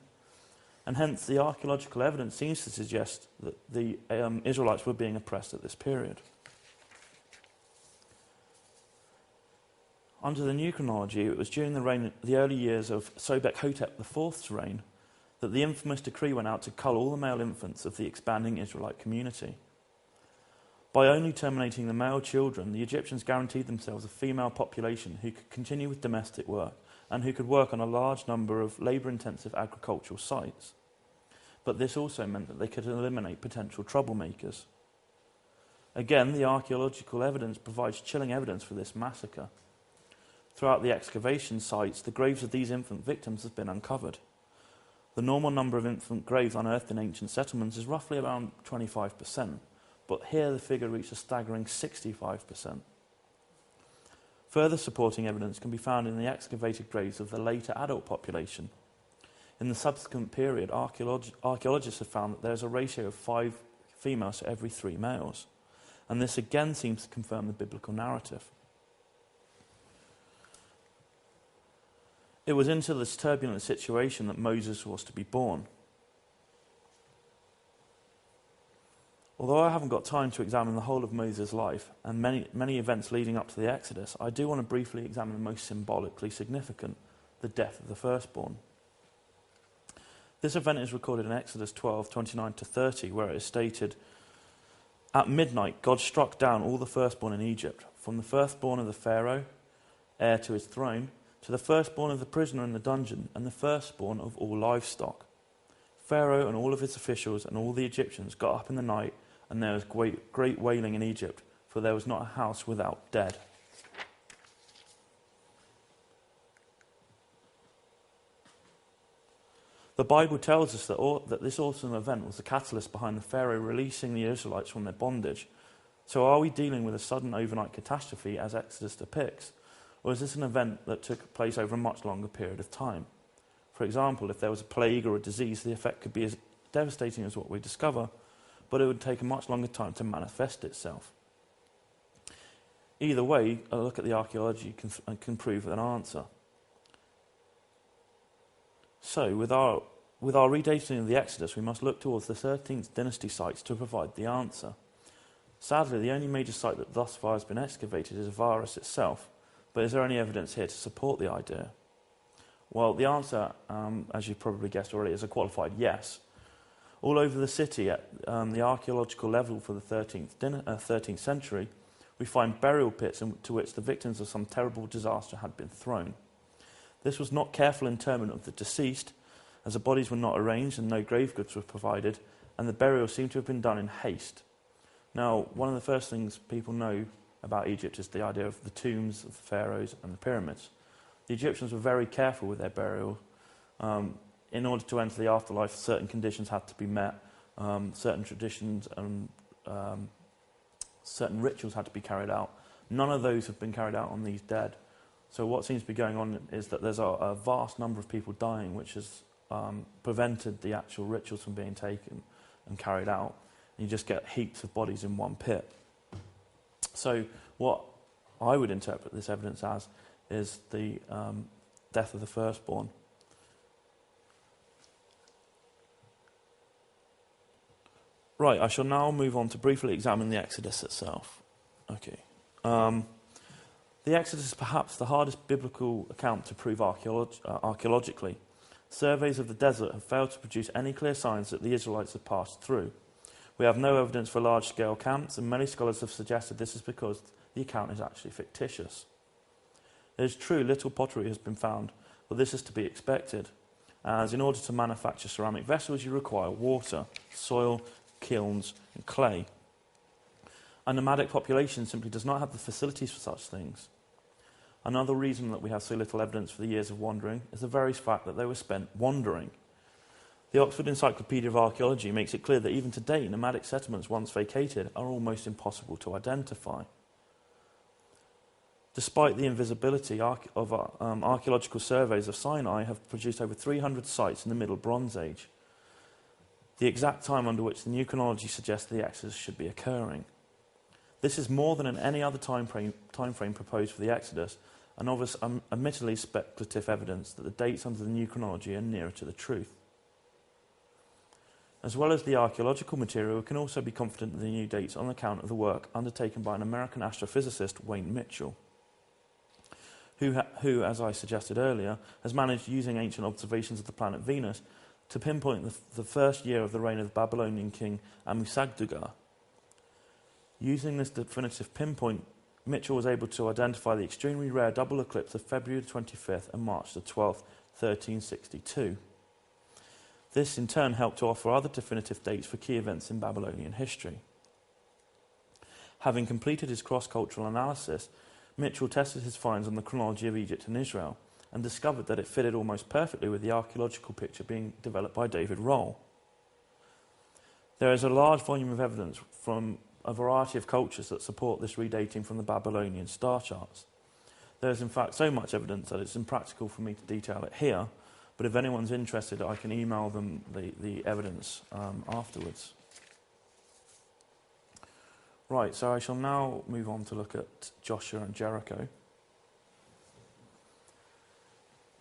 and hence the archaeological evidence seems to suggest that the Israelites were being oppressed at this period. Under the new chronology, it was during the early years of Sobek-Hotep IV's reign that the infamous decree went out to cull all the male infants of the expanding Israelite community. By only terminating the male children, the Egyptians guaranteed themselves a female population who could continue with domestic work and who could work on a large number of labour-intensive agricultural sites. But this also meant that they could eliminate potential troublemakers. Again, the archaeological evidence provides chilling evidence for this massacre. Throughout the excavation sites, the graves of these infant victims have been uncovered. The normal number of infant graves unearthed in ancient settlements is roughly around 25%, but here the figure reached a staggering 65%. Further supporting evidence can be found in the excavated graves of the later adult population. In the subsequent period, archaeologists have found that there is a ratio of 5 females to every 3 males, and this again seems to confirm the biblical narrative. It was into this turbulent situation that Moses was to be born. Although I haven't got time to examine the whole of Moses' life and many events leading up to the Exodus, I do want to briefly examine the most symbolically significant, the death of the firstborn. This event is recorded in Exodus 12:29-30, where it is stated, "At midnight God struck down all the firstborn in Egypt, from the firstborn of the Pharaoh, heir to his throne, to the firstborn of the prisoner in the dungeon, and the firstborn of all livestock. Pharaoh and all of his officials and all the Egyptians got up in the night, and there was great wailing in Egypt, for there was not a house without dead." The Bible tells us that this awesome event was the catalyst behind the Pharaoh releasing the Israelites from their bondage. So are we dealing with a sudden overnight catastrophe as Exodus depicts? Or is this an event that took place over a much longer period of time? For example, if there was a plague or a disease, the effect could be as devastating as what we discover, but it would take a much longer time to manifest itself. Either way, a look at the archaeology can prove an answer. So, with our redating of the Exodus, we must look towards the 13th dynasty sites to provide the answer. Sadly, the only major site that thus far has been excavated is Avaris itself, but is there any evidence here to support the idea? Well, the answer, as you probably guessed already, is a qualified yes. All over the city, at the archaeological level for the 13th century, we find burial pits into which the victims of some terrible disaster had been thrown. This was not careful interment of the deceased, as the bodies were not arranged and no grave goods were provided, and the burial seemed to have been done in haste. Now, one of the first things people know about Egypt is the idea of the tombs of the pharaohs and the pyramids. The Egyptians were very careful with their burial. In order to enter the afterlife, certain conditions had to be met, certain traditions and certain rituals had to be carried out. None of those have been carried out on these dead. So what seems to be going on is that there's a vast number of people dying, which has prevented the actual rituals from being taken and carried out. And you just get heaps of bodies in one pit. So what I would interpret this evidence as is the death of the firstborn. Right, I shall now move on to briefly examine the Exodus itself. Okay. The Exodus is perhaps the hardest biblical account to prove archaeologically. Surveys of the desert have failed to produce any clear signs that the Israelites have passed through. We have no evidence for large-scale camps, and many scholars have suggested this is because the account is actually fictitious. It is true little pottery has been found, but this is to be expected, as in order to manufacture ceramic vessels you require water, soil, kilns and clay. A nomadic population simply does not have the facilities for such things. Another reason that we have so little evidence for the years of wandering is the very fact that they were spent wandering. The Oxford Encyclopedia of Archaeology makes it clear that even today, nomadic settlements once vacated are almost impossible to identify. Despite the invisibility of archaeological surveys of Sinai have produced over 300 sites in the Middle Bronze Age, the exact time under which the new chronology suggests the Exodus should be occurring. This is more than in any other time frame proposed for the Exodus, and obvious, admittedly speculative evidence that the dates under the new chronology are nearer to the truth. As well as the archaeological material, we can also be confident in the new dates on account of the work undertaken by an American astrophysicist, Wayne Mitchell, who, as I suggested earlier, has managed, using ancient observations of the planet Venus, to pinpoint the first year of the reign of the Babylonian king Amusagdugar. Using this definitive pinpoint, Mitchell was able to identify the extremely rare double eclipse of February 25th and March the 12th, 1362. This in turn helped to offer other definitive dates for key events in Babylonian history. Having completed his cross-cultural analysis, Mitchell tested his finds on the chronology of Egypt and Israel and discovered that it fitted almost perfectly with the archaeological picture being developed by David Roll. There is a large volume of evidence from a variety of cultures that support this redating from the Babylonian star charts. There is in fact so much evidence that it's impractical for me to detail it here, but if anyone's interested, I can email them the evidence afterwards. Right, so I shall now move on to look at Joshua and Jericho.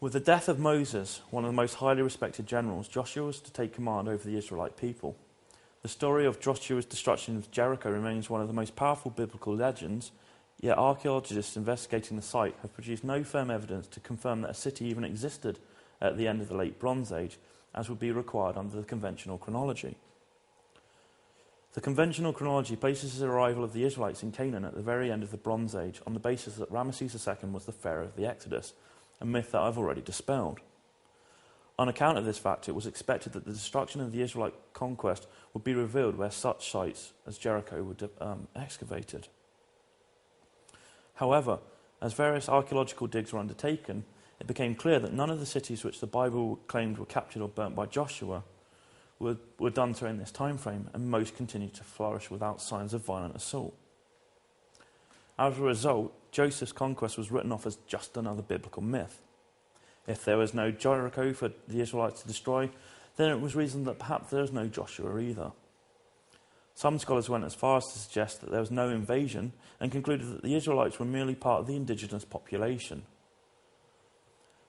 With the death of Moses, one of the most highly respected generals, Joshua was to take command over the Israelite people. The story of Joshua's destruction of Jericho remains one of the most powerful biblical legends, yet archaeologists investigating the site have produced no firm evidence to confirm that a city even existed at the end of the late Bronze Age, as would be required under the conventional chronology. The conventional chronology places the arrival of the Israelites in Canaan at the very end of the Bronze Age on the basis that Ramesses II was the pharaoh of the Exodus, a myth that I've already dispelled. On account of this fact, it was expected that the destruction of the Israelite conquest would be revealed where such sites as Jericho were excavated. However, as various archaeological digs were undertaken, it became clear that none of the cities which the Bible claimed were captured or burnt by Joshua were done during this time frame, and most continued to flourish without signs of violent assault. As a result, Joseph's conquest was written off as just another biblical myth. If there was no Jericho for the Israelites to destroy, then it was reasoned that perhaps there was no Joshua either. Some scholars went as far as to suggest that there was no invasion and concluded that the Israelites were merely part of the indigenous population.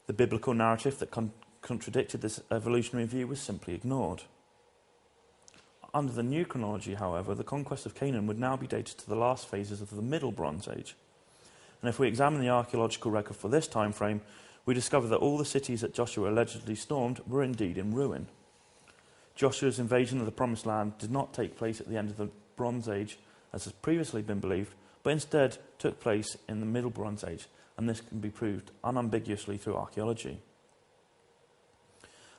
The biblical narrative that contradicted this evolutionary view was simply ignored. Under the new chronology, however, the conquest of Canaan would now be dated to the last phases of the Middle Bronze Age. And if we examine the archaeological record for this time frame, we discover that all the cities that Joshua allegedly stormed were indeed in ruin. Joshua's invasion of the Promised Land did not take place at the end of the Bronze Age, as has previously been believed, but instead took place in the Middle Bronze Age, and this can be proved unambiguously through archaeology.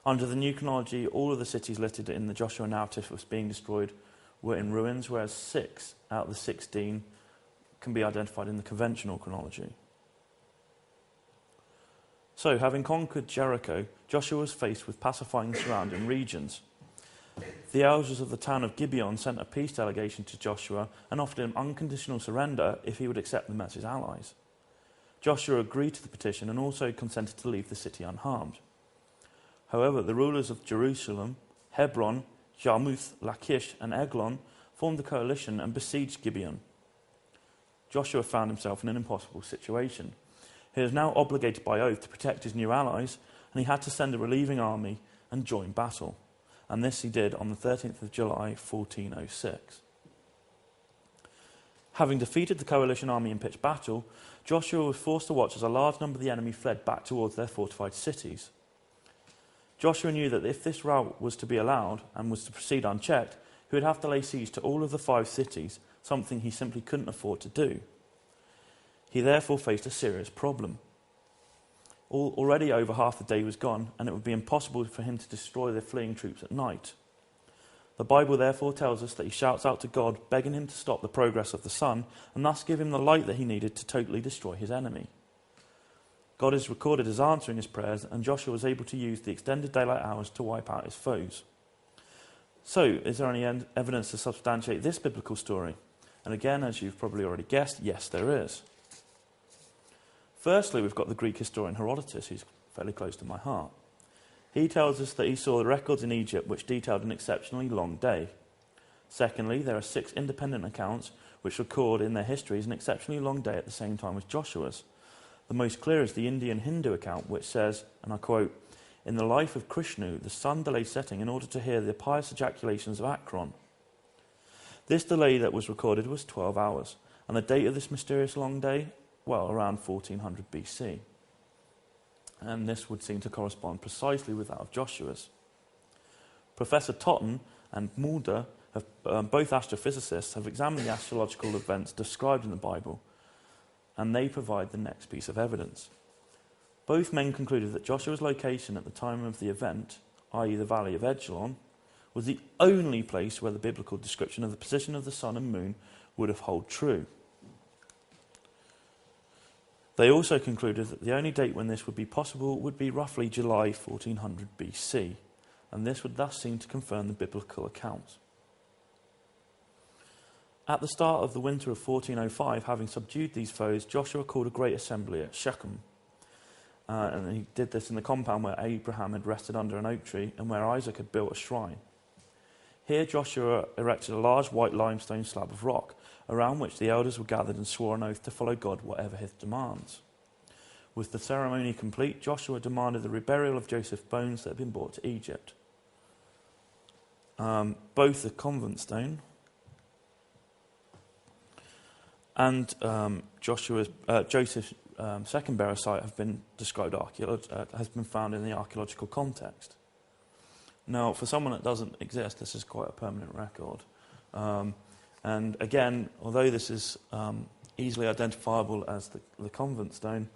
Under the new chronology, all of the cities listed in the Joshua narrative as being destroyed were in ruins, whereas 6 out of the 16 can be identified in the conventional chronology. So, having conquered Jericho, Joshua was faced with pacifying the surrounding regions. The elders of the town of Gibeon sent a peace delegation to Joshua and offered him unconditional surrender if he would accept them as his allies. Joshua agreed to the petition and also consented to leave the city unharmed. However, the rulers of Jerusalem, Hebron, Jarmuth, Lachish and Eglon formed a coalition and besieged Gibeon. Joshua found himself in an impossible situation. He was now obligated by oath to protect his new allies, and he had to send a relieving army and join battle. And this he did on the 13th of July, 1406. Having defeated the coalition army in pitched battle, Joshua was forced to watch as a large number of the enemy fled back towards their fortified cities. Joshua knew that if this rout was to be allowed and was to proceed unchecked, he would have to lay siege to all of the 5 cities, something he simply couldn't afford to do. He therefore faced a serious problem. Already over half the day was gone, and it would be impossible for him to destroy the fleeing troops at night. The Bible therefore tells us that he shouts out to God, begging him to stop the progress of the sun, and thus give him the light that he needed to totally destroy his enemy. God is recorded as answering his prayers, and Joshua was able to use the extended daylight hours to wipe out his foes. So, is there any evidence to substantiate this biblical story? And again, as you've probably already guessed, yes, there is. Firstly, we've got the Greek historian Herodotus, who's fairly close to my heart. He tells us that he saw the records in Egypt which detailed an exceptionally long day. Secondly, there are 6 independent accounts which record in their histories an exceptionally long day at the same time as Joshua's. The most clear is the Indian Hindu account, which says, and I quote, "In the life of Krishnu, the sun delayed setting in order to hear the pious ejaculations of Akron." This delay that was recorded was 12 hours, and the date of this mysterious long day, well, around 1400 BC. And this would seem to correspond precisely with that of Joshua's. Professor Totten and Mulder, both astrophysicists, have examined the astrological events described in the Bible, and they provide the next piece of evidence. Both men concluded that Joshua's location at the time of the event, i.e. the Valley of Edgelon, was the only place where the biblical description of the position of the sun and moon would have held true. They also concluded that the only date when this would be possible would be roughly July 1400 BC, and this would thus seem to confirm the biblical accounts. At the start of the winter of 1405, having subdued these foes, Joshua called a great assembly at Shechem. And he did this in the compound where Abraham had rested under an oak tree and where Isaac had built a shrine. Here Joshua erected a large white limestone slab of rock, around which the elders were gathered and swore an oath to follow God whatever his demands. With the ceremony complete, Joshua demanded the reburial of Joseph's bones that had been brought to Egypt. Both the convent stone and Joseph's second burial site have been described has been found in the archaeological context. Now, for someone that doesn't exist, this is quite a permanent record. And again, although this is easily identifiable as the covenant stone,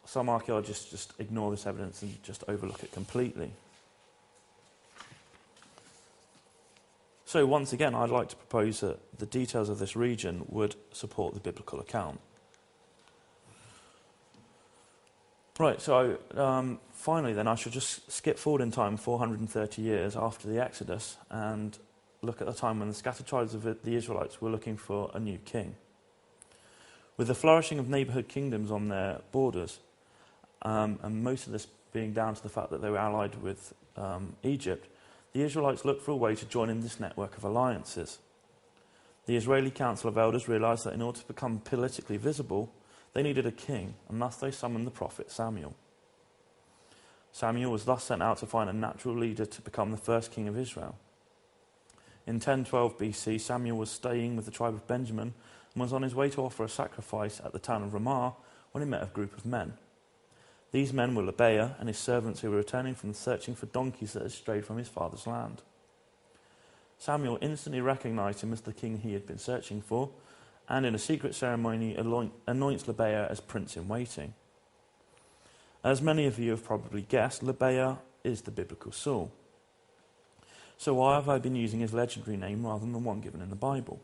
some archaeologists just ignore this evidence and just overlook it completely. So once again, I'd like to propose that the details of this region would support the biblical account. Right, so finally then, I should just skip forward in time 430 years after the Exodus and look at the time when the scattered tribes of the Israelites were looking for a new king. With the flourishing of neighbourhood kingdoms on their borders, and most of this being down to the fact that they were allied with Egypt, the Israelites looked for a way to join in this network of alliances. The Israeli Council of Elders realised that in order to become politically visible, they needed a king, and thus they summoned the prophet Samuel. Samuel was thus sent out to find a natural leader to become the first king of Israel. In 1012 BC, Samuel was staying with the tribe of Benjamin and was on his way to offer a sacrifice at the town of Ramah when he met a group of men. These men were Lebeah and his servants who were returning from searching for donkeys that had strayed from his father's land. Samuel instantly recognized him as the king he had been searching for, and in a secret ceremony anoints Lebeah as prince-in-waiting. As many of you have probably guessed, Lebeah is the biblical Saul. So why have I been using his legendary name rather than the one given in the Bible?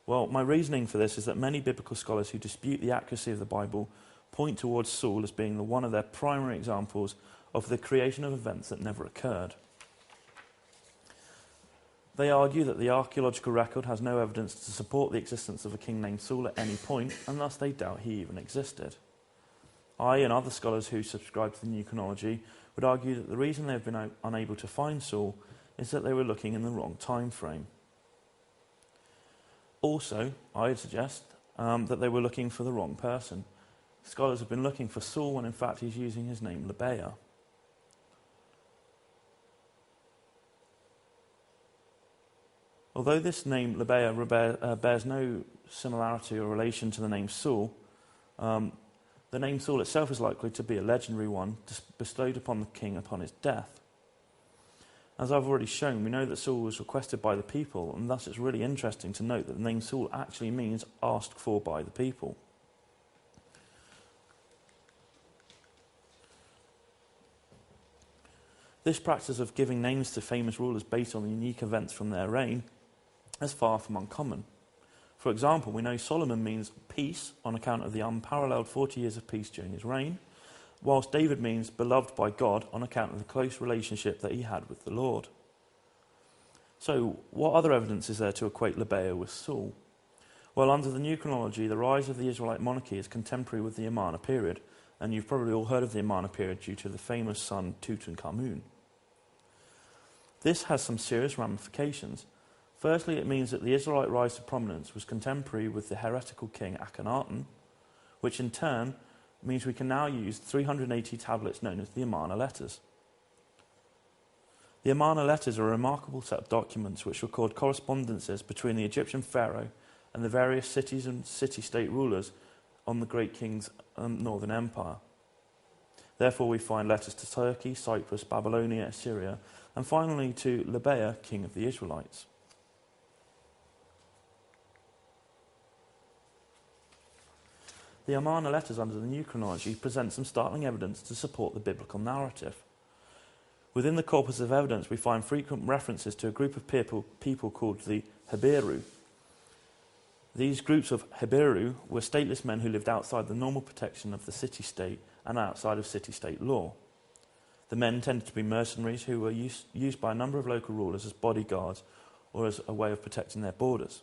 Well, my reasoning for this is that many biblical scholars who dispute the accuracy of the Bible point towards Saul as being one of their primary examples of the creation of events that never occurred. They argue that the archaeological record has no evidence to support the existence of a king named Saul at any point, and thus they doubt he even existed. I and other scholars who subscribe to the new chronology would argue that the reason they have been unable to find Saul is that they were looking in the wrong time frame. Also, I would suggest that they were looking for the wrong person. Scholars have been looking for Saul when in fact he's using his name Lebeah. Although this name Lebeah bears no similarity or relation to the name Saul, the name Saul itself is likely to be a legendary one bestowed upon the king upon his death. As I've already shown, we know that Saul was requested by the people, and thus it's really interesting to note that the name Saul actually means asked for by the people. This practice of giving names to famous rulers based on unique events from their reign is far from uncommon. For example, we know Solomon means peace on account of the unparalleled 40 years of peace during his reign, whilst David means beloved by God on account of the close relationship that he had with the Lord. So, what other evidence is there to equate Lebeah with Saul? Well, under the new chronology, the rise of the Israelite monarchy is contemporary with the Amarna period, and you've probably all heard of the Amarna period due to the famous son Tutankhamun. This has some serious ramifications. Firstly, it means that the Israelite rise to prominence was contemporary with the heretical king Akhenaten, which in turn means we can now use 380 tablets known as the Amarna letters. The Amarna letters are a remarkable set of documents which record correspondences between the Egyptian pharaoh and the various cities and city-state rulers on the great king's northern empire. Therefore, we find letters to Turkey, Cyprus, Babylonia, Assyria, and finally to Lebeah, king of the Israelites. The Amarna letters under the new chronology present some startling evidence to support the biblical narrative. Within the corpus of evidence, we find frequent references to a group of people called the Heberu. These groups of Heberu were stateless men who lived outside the normal protection of the city-state and outside of city-state law. The men tended to be mercenaries who were used by a number of local rulers as bodyguards or as a way of protecting their borders.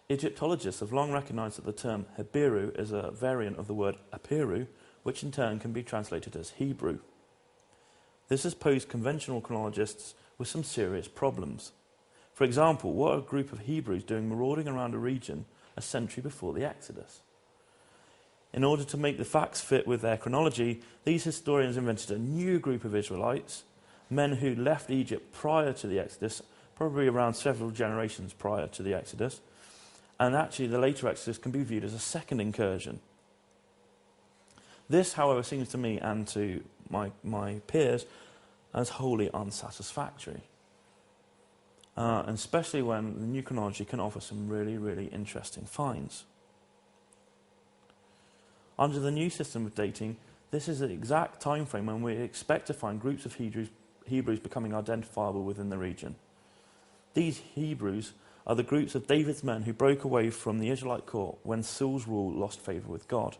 Egyptologists have long recognised that the term Heberu is a variant of the word Apiru, which in turn can be translated as Hebrew. This has posed conventional chronologists with some serious problems. For example, what are a group of Hebrews doing marauding around a region a century before the Exodus? In order to make the facts fit with their chronology, these historians invented a new group of Israelites, men who left Egypt prior to the Exodus, probably around several generations prior to the Exodus, and actually the later Exodus can be viewed as a second incursion. This, however, seems to me and to my peers as wholly unsatisfactory, and especially when the new chronology can offer some really, really interesting finds. Under the new system of dating, this is the exact time frame when we expect to find groups of Hebrews becoming identifiable within the region. These Hebrews are the groups of David's men who broke away from the Israelite court when Saul's rule lost favour with God.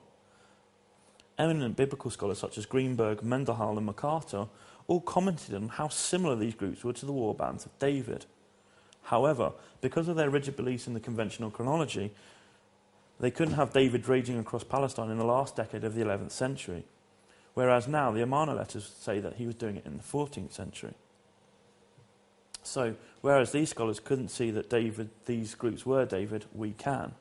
Eminent biblical scholars such as Greenberg, Mendenhall and MacArthur all commented on how similar these groups were to the war bands of David. However, because of their rigid beliefs in the conventional chronology, they couldn't have David raging across Palestine in the last decade of the 11th century, whereas now the Amarna letters say that he was doing it in the 14th century. So, whereas these scholars couldn't see that these groups were David, we can.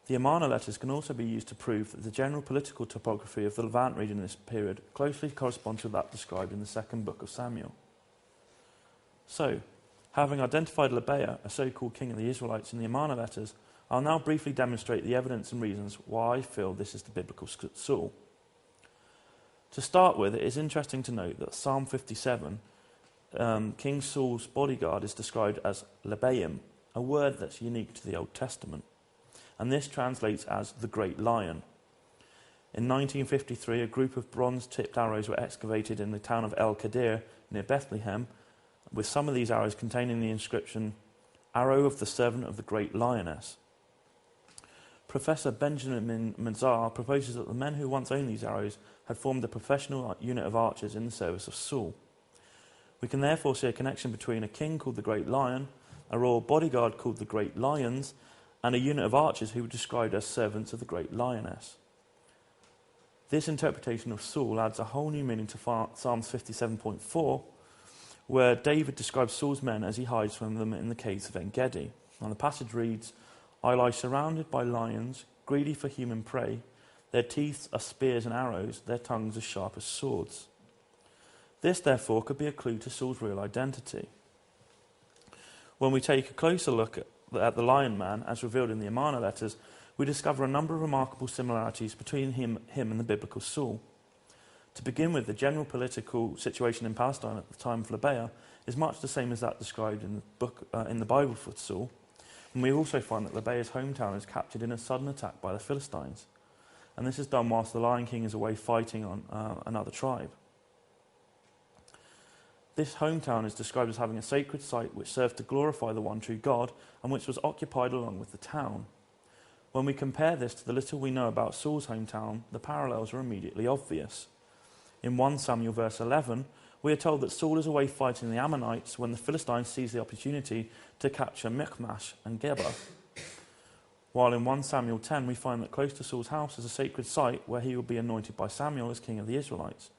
The Amarna letters can also be used to prove that the general political topography of the Levant region in this period closely corresponds with that described in the second book of Samuel. So, having identified Lebeah, a so-called king of the Israelites, in the Amarna letters, I'll now briefly demonstrate the evidence and reasons why I feel this is the biblical Saul. To start with, it is interesting to note that Psalm 57, King Saul's bodyguard, is described as Lebeim, a word that's unique to the Old Testament. And this translates as the Great Lion. In 1953, a group of bronze-tipped arrows were excavated in the town of El Kadir near Bethlehem, with some of these arrows containing the inscription, Arrow of the Servant of the Great Lioness. Professor Benjamin Mazar proposes that the men who once owned these arrows had formed a professional unit of archers in the service of Saul. We can therefore see a connection between a king called the Great Lion, a royal bodyguard called the Great Lions, and a unit of archers who were described as servants of the Great Lioness. This interpretation of Saul adds a whole new meaning to Psalms 57.4, where David describes Saul's men as he hides from them in the caves of En-Gedi. And the passage reads, I lie surrounded by lions, greedy for human prey. Their teeth are spears and arrows, their tongues as sharp as swords. This, therefore, could be a clue to Saul's real identity. When we take a closer look at the lion man, as revealed in the Amarna letters, we discover a number of remarkable similarities between him and the biblical Saul. To begin with, the general political situation in Palestine at the time of Lebeah is much the same as that described in the Bible for Saul. And we also find that Lebeah's hometown is captured in a sudden attack by the Philistines. And this is done whilst the Lion King is away fighting on another tribe. This hometown is described as having a sacred site which served to glorify the one true God and which was occupied along with the town. When we compare this to the little we know about Saul's hometown, the parallels are immediately obvious. In 1 Samuel verse 11, we are told that Saul is away fighting the Ammonites when the Philistines seize the opportunity to capture Michmash and Geba. While in 1 Samuel 10, we find that close to Saul's house is a sacred site where he will be anointed by Samuel as king of the Israelites.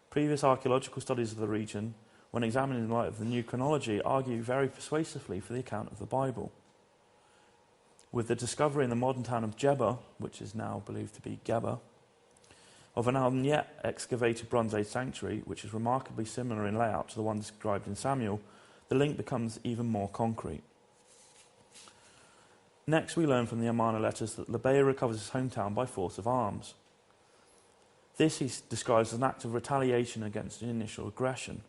Previous archaeological studies of the region, when examined in light of the new chronology, argue very persuasively for the account of the Bible. With the discovery in the modern town of Geba, which is now believed to be Geba, of an yet excavated Bronze Age sanctuary, which is remarkably similar in layout to the one described in Samuel, the link becomes even more concrete. Next, we learn from the Amarna letters that Lebeah recovers his hometown by force of arms. This he describes as an act of retaliation against the initial aggression.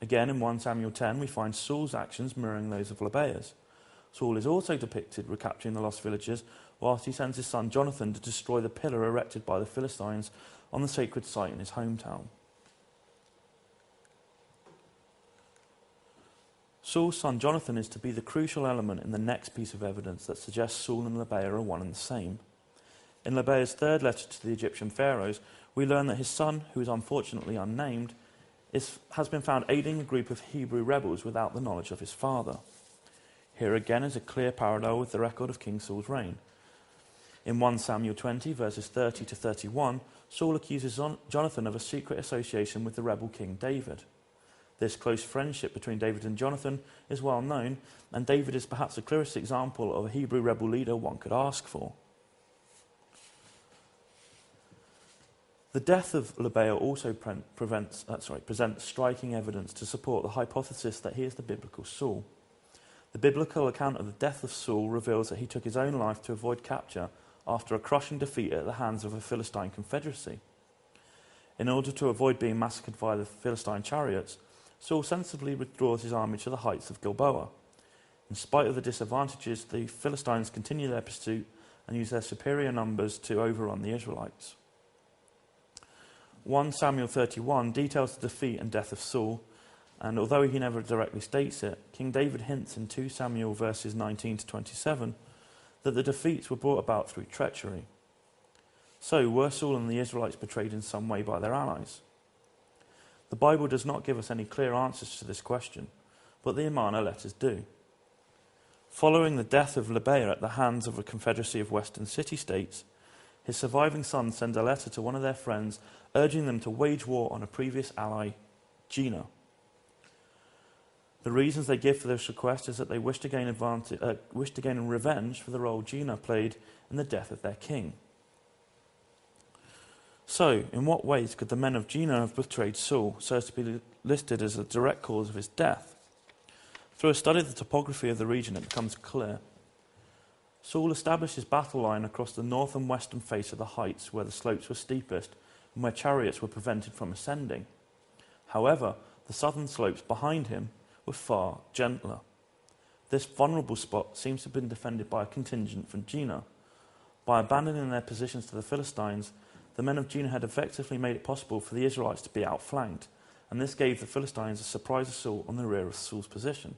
Again, in 1 Samuel 10, we find Saul's actions mirroring those of Lebeah's. Saul is also depicted recapturing the lost villages, whilst he sends his son Jonathan to destroy the pillar erected by the Philistines on the sacred site in his hometown. Saul's son Jonathan is to be the crucial element in the next piece of evidence that suggests Saul and Lebeah are one and the same. In Lebeah's third letter to the Egyptian pharaohs, we learn that his son, who is unfortunately unnamed, has been found aiding a group of Hebrew rebels without the knowledge of his father. Here again is a clear parallel with the record of King Saul's reign. In 1 Samuel 20, verses 30 to 31, Saul accuses Jonathan of a secret association with the rebel King David. This close friendship between David and Jonathan is well known, and David is perhaps the clearest example of a Hebrew rebel leader one could ask for. The death of Lebeah also presents striking evidence to support the hypothesis that he is the biblical Saul. The biblical account of the death of Saul reveals that he took his own life to avoid capture after a crushing defeat at the hands of a Philistine confederacy. In order to avoid being massacred by the Philistine chariots, Saul sensibly withdraws his army to the heights of Gilboa. In spite of the disadvantages, the Philistines continue their pursuit and use their superior numbers to overrun the Israelites. 1 Samuel 31 details the defeat and death of Saul, and although he never directly states it, King David hints in 2 Samuel verses 19 to 27 that the defeats were brought about through treachery. So, were Saul and the Israelites betrayed in some way by their allies? The Bible does not give us any clear answers to this question, but the Amarna letters do. Following the death of Lebeah at the hands of a confederacy of western city-states, his surviving sons send a letter to one of their friends urging them to wage war on a previous ally, Gina. The reasons they give for this request is that they wish to gain revenge for the role Gina played in the death of their king. So, in what ways could the men of Gina have betrayed Saul so as to be listed as a direct cause of his death? Through a study of the topography of the region, it becomes clear. Saul established his battle line across the north and western face of the heights, where the slopes were steepest and where chariots were prevented from ascending. However, the southern slopes behind him were far gentler. This vulnerable spot seems to have been defended by a contingent from Gina. By abandoning their positions to the Philistines, the men of Gina had effectively made it possible for the Israelites to be outflanked, and this gave the Philistines a surprise assault on the rear of Saul's position.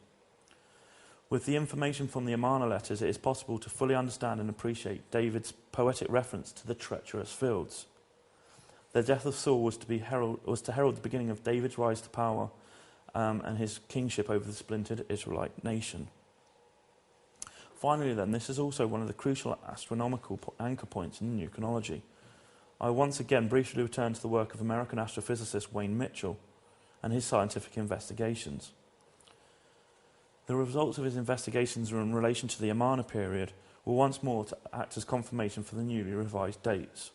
With the information from the Amarna letters, it is possible to fully understand and appreciate David's poetic reference to the treacherous fields. The death of Saul was to herald the beginning of David's rise to power and his kingship over the splintered Israelite nation. Finally then, this is also one of the crucial astronomical anchor points in the new chronology. I once again briefly return to the work of American astrophysicist Wayne Mitchell and his scientific investigations. The results of his investigations in relation to the Amarna period were once more to act as confirmation for the newly revised dates.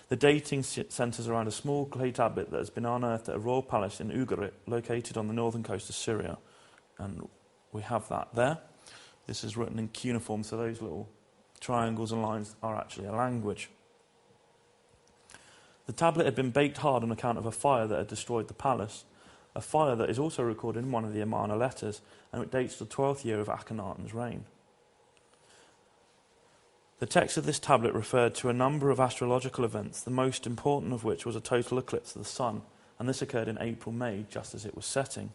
The dating centres around a small clay tablet that has been unearthed at a royal palace in Ugarit, located on the northern coast of Syria. And we have that there. This is written in cuneiform, so those little triangles and lines are actually a language. The tablet had been baked hard on account of a fire that had destroyed the palace, a fire that is also recorded in one of the Amarna letters, and it dates to the 12th year of Akhenaten's reign. The text of this tablet referred to a number of astrological events, the most important of which was a total eclipse of the sun, and this occurred in April-May, just as it was setting.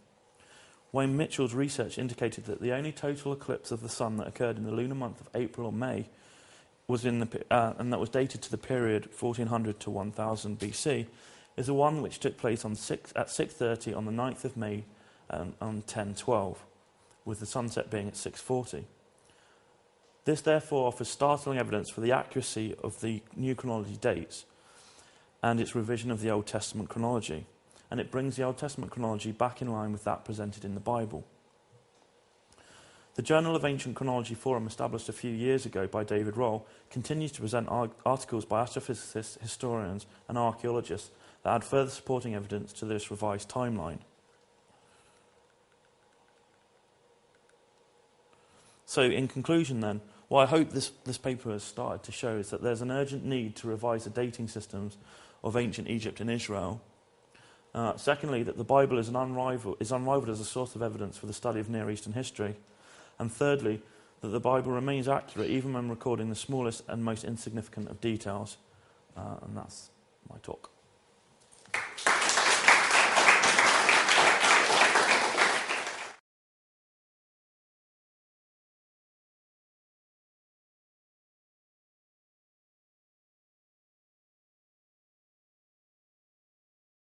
Wayne Mitchell's research indicated that the only total eclipse of the sun that occurred in the lunar month of April or May was and that was dated to the period 1400 to 1000 BC, is the one which took place at 6:30 on the 9th of May on 1012, with the sunset being at 6:40. This therefore offers startling evidence for the accuracy of the new chronology dates and its revision of the Old Testament chronology, and it brings the Old Testament chronology back in line with that presented in the Bible. The Journal of Ancient Chronology Forum, established a few years ago by David Roll, continues to present articles by astrophysicists, historians and archaeologists that add further supporting evidence to this revised timeline. So in conclusion then, what I hope this paper has started to show is that there's an urgent need to revise the dating systems of ancient Egypt and Israel. Secondly, that the Bible is unrivaled as a source of evidence for the study of Near Eastern history. And thirdly, that the Bible remains accurate even when recording the smallest and most insignificant of details. And that's my talk.